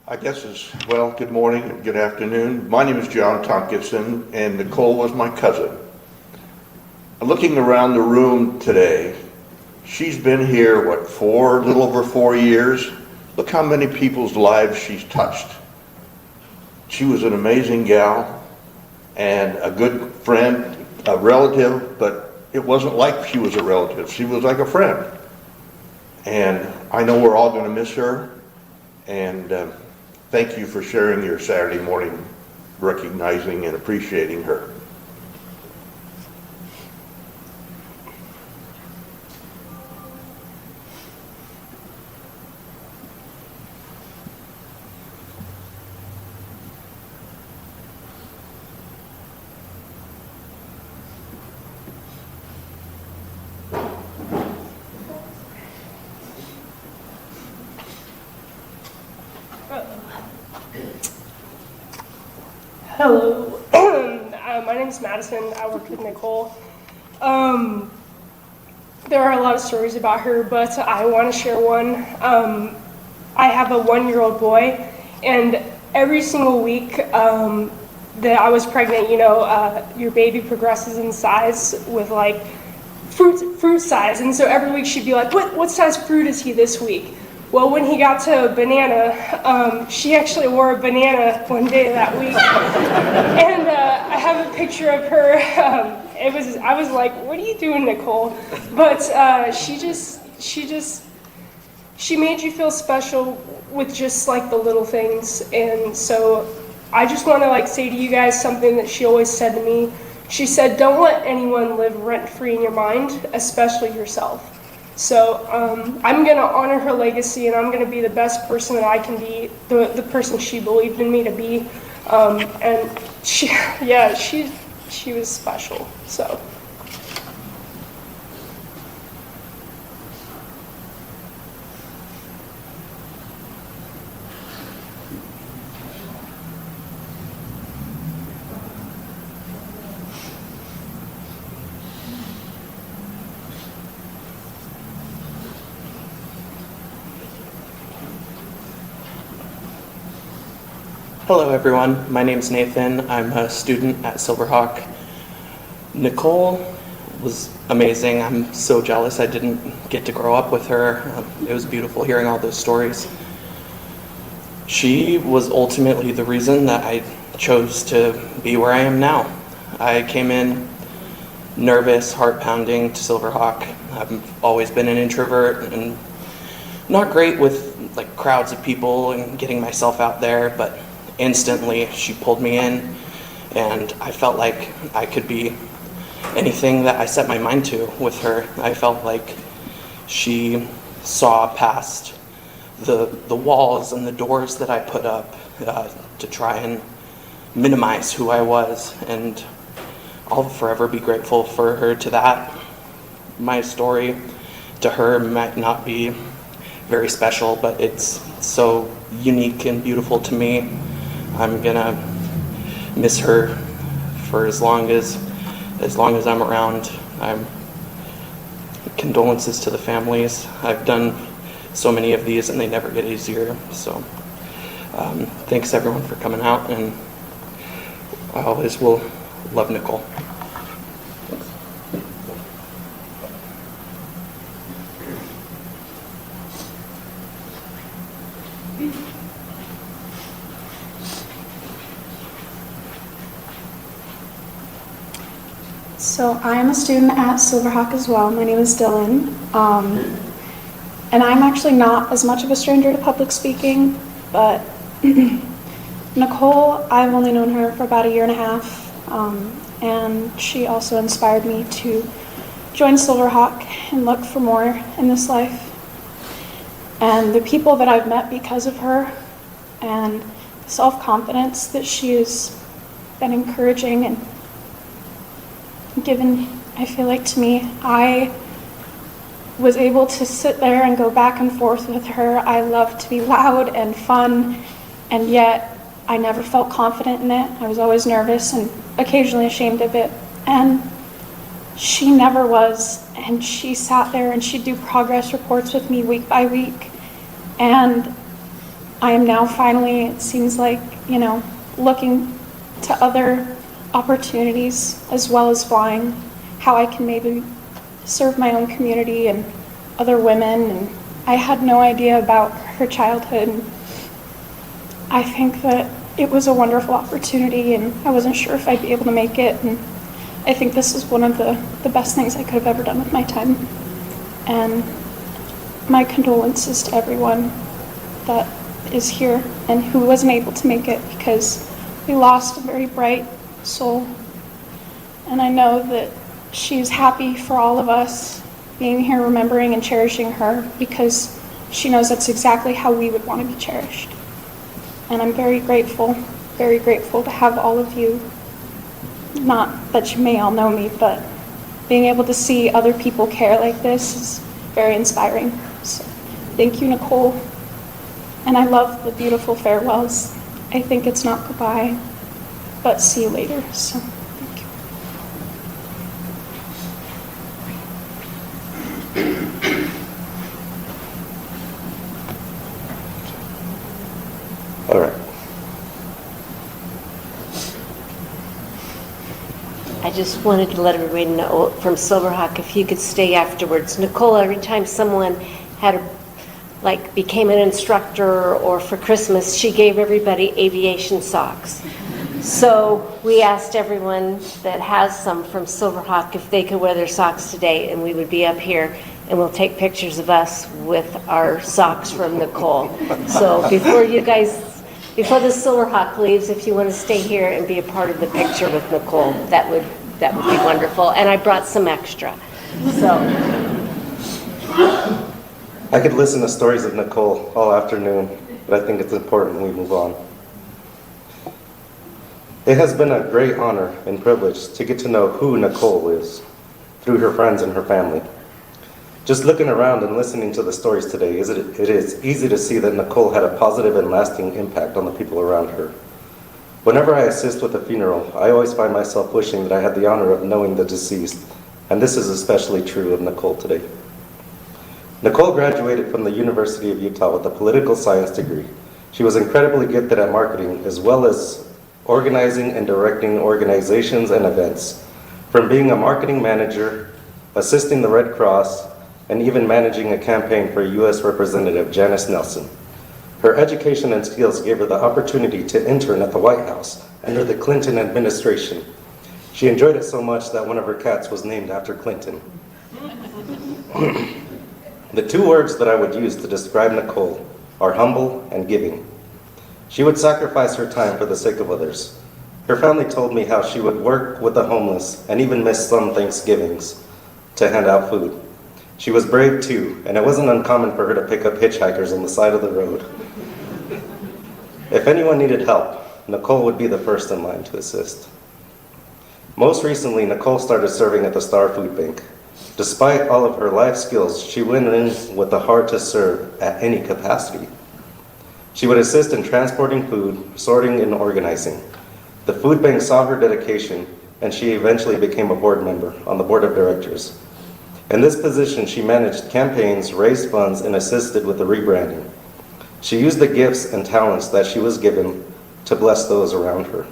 I guess it's, well, good morning and good afternoon. My name is John Tompkinson, and Nicole was my cousin. Looking around the room today, she's been here, what, a little over 4 years? Look how many people's lives she's touched. She was an amazing gal and a good friend, a relative, but it wasn't like she was a relative. She was like a friend. And I know we're all going to miss her. And thank you for sharing your Saturday morning, recognizing and appreciating her. Hello, my name is Madison. I work with Nicole. There are a lot of stories about her, but I want to share one. I have a 1-year-old boy, and every single week that I was pregnant, you know, your baby progresses in size with like fruit size, and so every week she'd be like, what size fruit is he this week? Well, when he got to a banana, she actually wore a banana one day that week. And I have a picture of her. I was like, what are you doing, Nicole? But she made you feel special with just like the little things. And so I just want to like say to you guys something that she always said to me. She said, don't let anyone live rent-free in your mind, especially yourself. So I'm going to honor her legacy, and I'm going to be the best person that I can be, the person she believed in me to be. And she was special, so. Hello everyone, my name's Nathan. I'm a student at Silverhawk. Nicole was amazing. I'm so jealous I didn't get to grow up with her. It was beautiful hearing all those stories. She was ultimately the reason that I chose to be where I am now. I came in nervous, heart pounding to Silverhawk. I've always been an introvert and not great with like crowds of people and getting myself out there, but instantly she pulled me in, and I felt like I could be anything that I set my mind to with her. I felt like she saw past the walls and the doors that I put up to try and minimize who I was, and I'll forever be grateful for her to that. My story to her might not be very special, but it's so unique and beautiful to me. I'm gonna miss her for as long as I'm around. Condolences to the families. I've done so many of these and they never get easier. So thanks everyone for coming out, and I always will love Nicole. So I'm a student at Silverhawk as well. My name is Dylan. And I'm actually not as much of a stranger to public speaking, but Nicole, I've only known her for about a year and a half, and she also inspired me to join Silverhawk and look for more in this life. And the people that I've met because of her and the self-confidence that she has been encouraging and given, I feel like, to me, I was able to sit there and go back and forth with her. I love to be loud and fun, and yet I never felt confident in it. I was always nervous and occasionally ashamed of it. And she never was. And she sat there and she'd do progress reports with me week by week. And I am now finally, it seems like, looking to other opportunities as well as flying, how I can maybe serve my own community and other women. And I had no idea about her childhood. And I think that it was a wonderful opportunity, and I wasn't sure if I'd be able to make it. And I think this is one of the best things I could have ever done with my time. And my condolences to everyone that is here and who wasn't able to make it, because we lost a very bright soul. And I know that she's happy for all of us being here, remembering and cherishing her, because she knows that's exactly how we would want to be cherished. And I'm very grateful to have all of you, not that you may all know me, but being able to see other people care like this is very inspiring. So thank you, Nicole. And I love the beautiful farewells. I think it's not goodbye, but see you later. So thank you. All right. I just wanted to let everybody know from Silverhawk, if you could stay afterwards. Nicole, every time someone became an instructor or for Christmas, she gave everybody aviation socks. So we asked everyone that has some from Silverhawk if they could wear their socks today, and we would be up here and we'll take pictures of us with our socks from Nicole. So before the Silverhawk leaves, if you want to stay here and be a part of the picture with Nicole, that would be wonderful. And I brought some extra. So I could listen to stories of Nicole all afternoon, but I think it's important we move on. It has been a great honor and privilege to get to know who Nicole is through her friends and her family. Just looking around and listening to the stories today, it is easy to see that Nicole had a positive and lasting impact on the people around her. Whenever I assist with a funeral, I always find myself wishing that I had the honor of knowing the deceased, and this is especially true of Nicole today. Nicole graduated from the University of Utah with a political science degree. She was incredibly gifted at marketing, as well as organizing and directing organizations and events, from being a marketing manager, assisting the Red Cross, and even managing a campaign for U.S. Representative Janice Nelson. Her education and skills gave her the opportunity to intern at the White House under the Clinton administration. She enjoyed it so much that one of her cats was named after Clinton. The two words that I would use to describe Nicole are humble and giving. She would sacrifice her time for the sake of others. Her family told me how she would work with the homeless and even miss some Thanksgivings to hand out food. She was brave too, and it wasn't uncommon for her to pick up hitchhikers on the side of the road. If anyone needed help, Nicole would be the first in line to assist. Most recently, Nicole started serving at the Star Food Bank. Despite all of her life skills, she went in with the heart to serve at any capacity. She would assist in transporting food, sorting, and organizing. The food bank saw her dedication, and she eventually became a board member on the board of directors. In this position, she managed campaigns, raised funds, and assisted with the rebranding. She used the gifts and talents that she was given to bless those around her.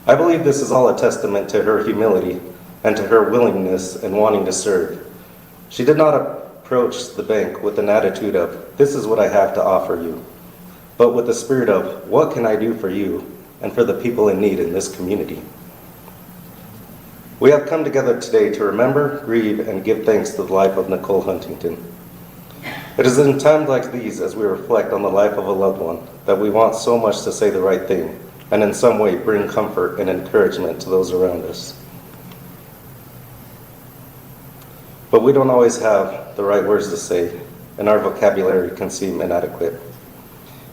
I believe this is all a testament to her humility and to her willingness and wanting to serve. She did not approach the bank with an attitude of, "This is what I have to offer you," but with the spirit of, "What can I do for you and for the people in need in this community?" We have come together today to remember, grieve, and give thanks to the life of Nicole Huntington. It is in times like these, as we reflect on the life of a loved one, that we want so much to say the right thing and in some way bring comfort and encouragement to those around us. But we don't always have the right words to say, and our vocabulary can seem inadequate.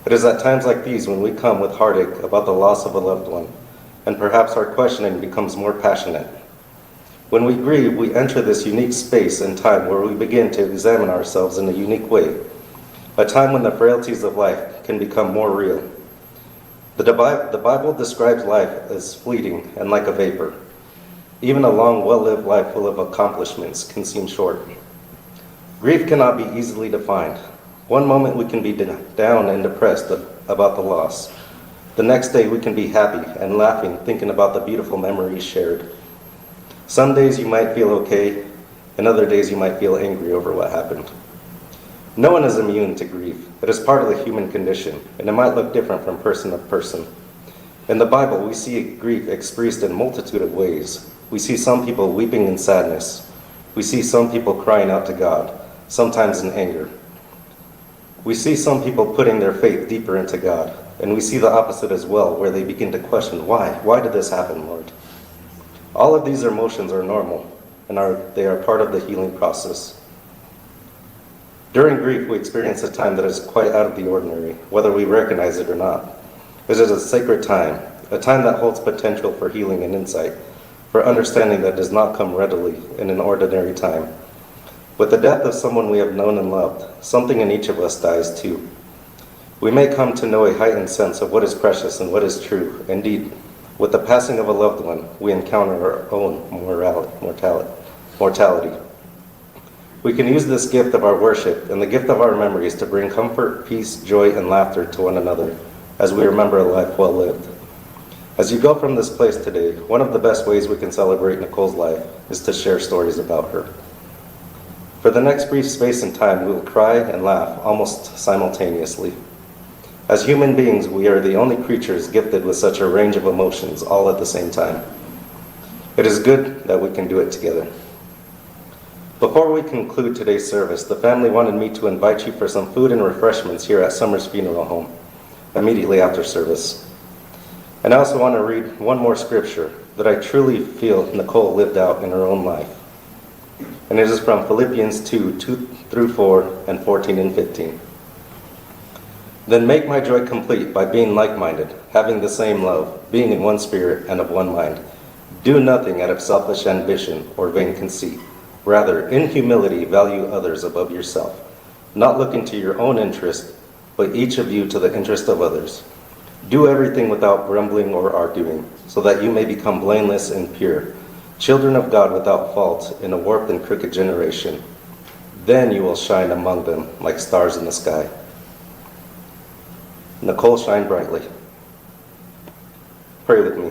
It is at times like these when we come with heartache about the loss of a loved one, and perhaps our questioning becomes more passionate. When we grieve, we enter this unique space and time where we begin to examine ourselves in a unique way, a time when the frailties of life can become more real. The Bible describes life as fleeting and like a vapor. Even a long, well-lived life full of accomplishments can seem short. Grief cannot be easily defined. One moment we can be down and depressed about the loss. The next day we can be happy and laughing, thinking about the beautiful memories shared. Some days you might feel okay, and other days you might feel angry over what happened. No one is immune to grief. It is part of the human condition, and it might look different from person to person. In the Bible, we see grief expressed in a multitude of ways. We see some people weeping in sadness. We see some people crying out to God, sometimes in anger. We see some people putting their faith deeper into God, and we see the opposite as well, where they begin to question, why? Why did this happen, Lord? All of these emotions are normal, and they are part of the healing process. During grief, we experience a time that is quite out of the ordinary, whether we recognize it or not. It is a sacred time, a time that holds potential for healing and insight, for understanding that does not come readily in an ordinary time. With the death of someone we have known and loved, something in each of us dies too. We may come to know a heightened sense of what is precious and what is true. Indeed, with the passing of a loved one, we encounter our own mortality. We can use this gift of our worship and the gift of our memories to bring comfort, peace, joy, and laughter to one another as we remember a life well lived. As you go from this place today, one of the best ways we can celebrate Nicole's life is to share stories about her. For the next brief space and time, we will cry and laugh almost simultaneously. As human beings, we are the only creatures gifted with such a range of emotions all at the same time. It is good that we can do it together. Before we conclude today's service, the family wanted me to invite you for some food and refreshments here at Summers Funeral Home, immediately after service. And I also want to read one more scripture that I truly feel Nicole lived out in her own life. And it is from Philippians 2:2-4, and 14 and 15. Then make my joy complete by being like-minded, having the same love, being in one spirit and of one mind. Do nothing out of selfish ambition or vain conceit. Rather, in humility, value others above yourself, not looking to your own interest, but each of you to the interest of others. Do everything without grumbling or arguing, so that you may become blameless and pure, children of God without fault in a warped and crooked generation. Then you will shine among them like stars in the sky. Nicole, shine brightly. Pray with me.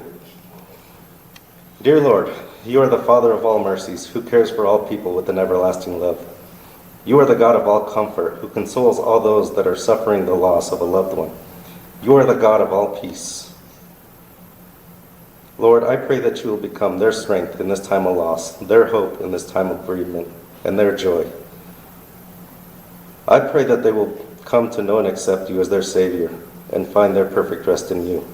Dear Lord, you are the Father of all mercies, who cares for all people with an everlasting love. You are the God of all comfort, who consoles all those that are suffering the loss of a loved one. You are the God of all peace. Lord, I pray that you will become their strength in this time of loss, their hope in this time of bereavement, and their joy. I pray that they will come to know and accept you as their Savior and find their perfect rest in you.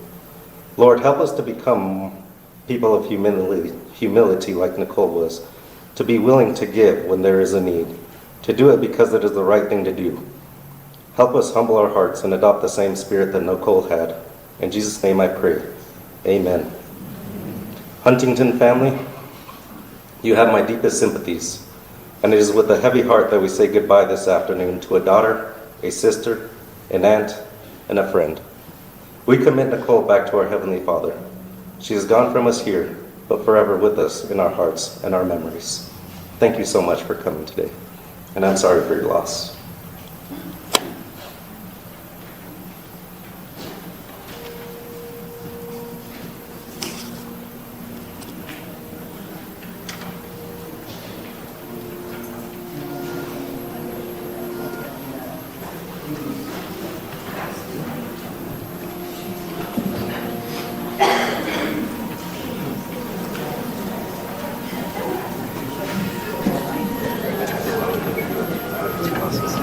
Lord, help us to become people of humility like Nicole was, to be willing to give when there is a need, to do it because it is the right thing to do. Help us humble our hearts and adopt the same spirit that Nicole had. In Jesus' name I pray. Amen. Huntington family, you have my deepest sympathies, and it is with a heavy heart that we say goodbye this afternoon to a daughter, a sister, an aunt, and a friend. We commit Nicole back to our Heavenly Father. She is gone from us here, but forever with us in our hearts and our memories. Thank you so much for coming today, and I'm sorry for your loss. Awesome.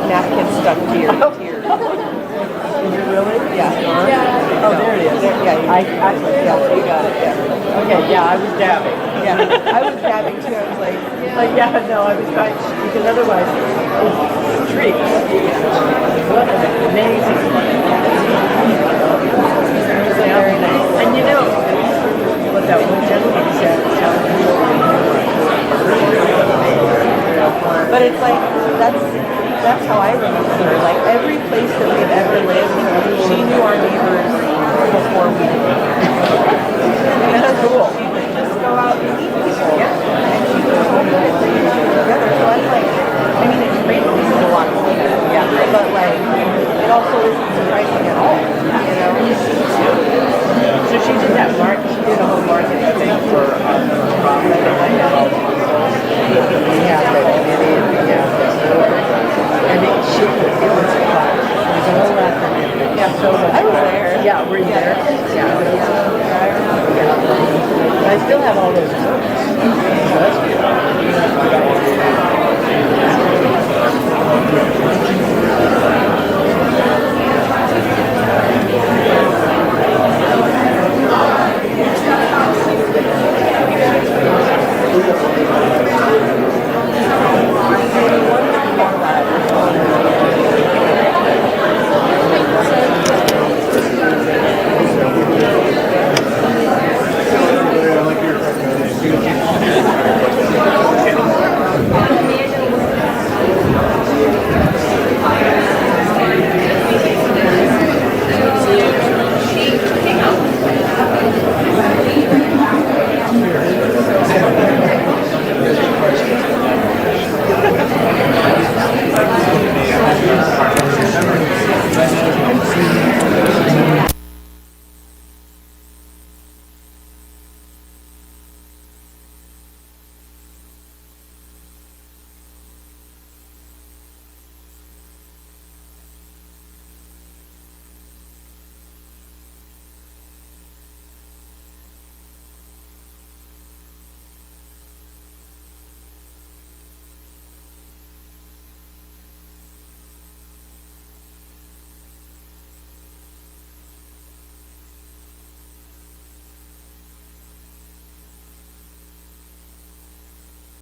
napkin stuck to your tears. Did you really? Yeah. Oh, there it is. Yeah, you got it. Yeah. Okay, yeah, I was dabbing. Yeah, I was dabbing too. I was like, yeah, no, I was trying, because otherwise it's treats. What an amazing. Very nice. And you know, what that one gentleman said, but it's like, that's how I remember her. Like every place that we've ever lived, she knew our neighbors before we did. And that's cool. She would just go out and meet people. And she would hold it together. So I'm like, I mean, it's great that this is a lot of people. Yeah. But like, it also isn't surprising at all. You know? So she did that she did a whole marketing thing for and it was fun. It was all that. Yeah, so I was there. Yeah, were you there?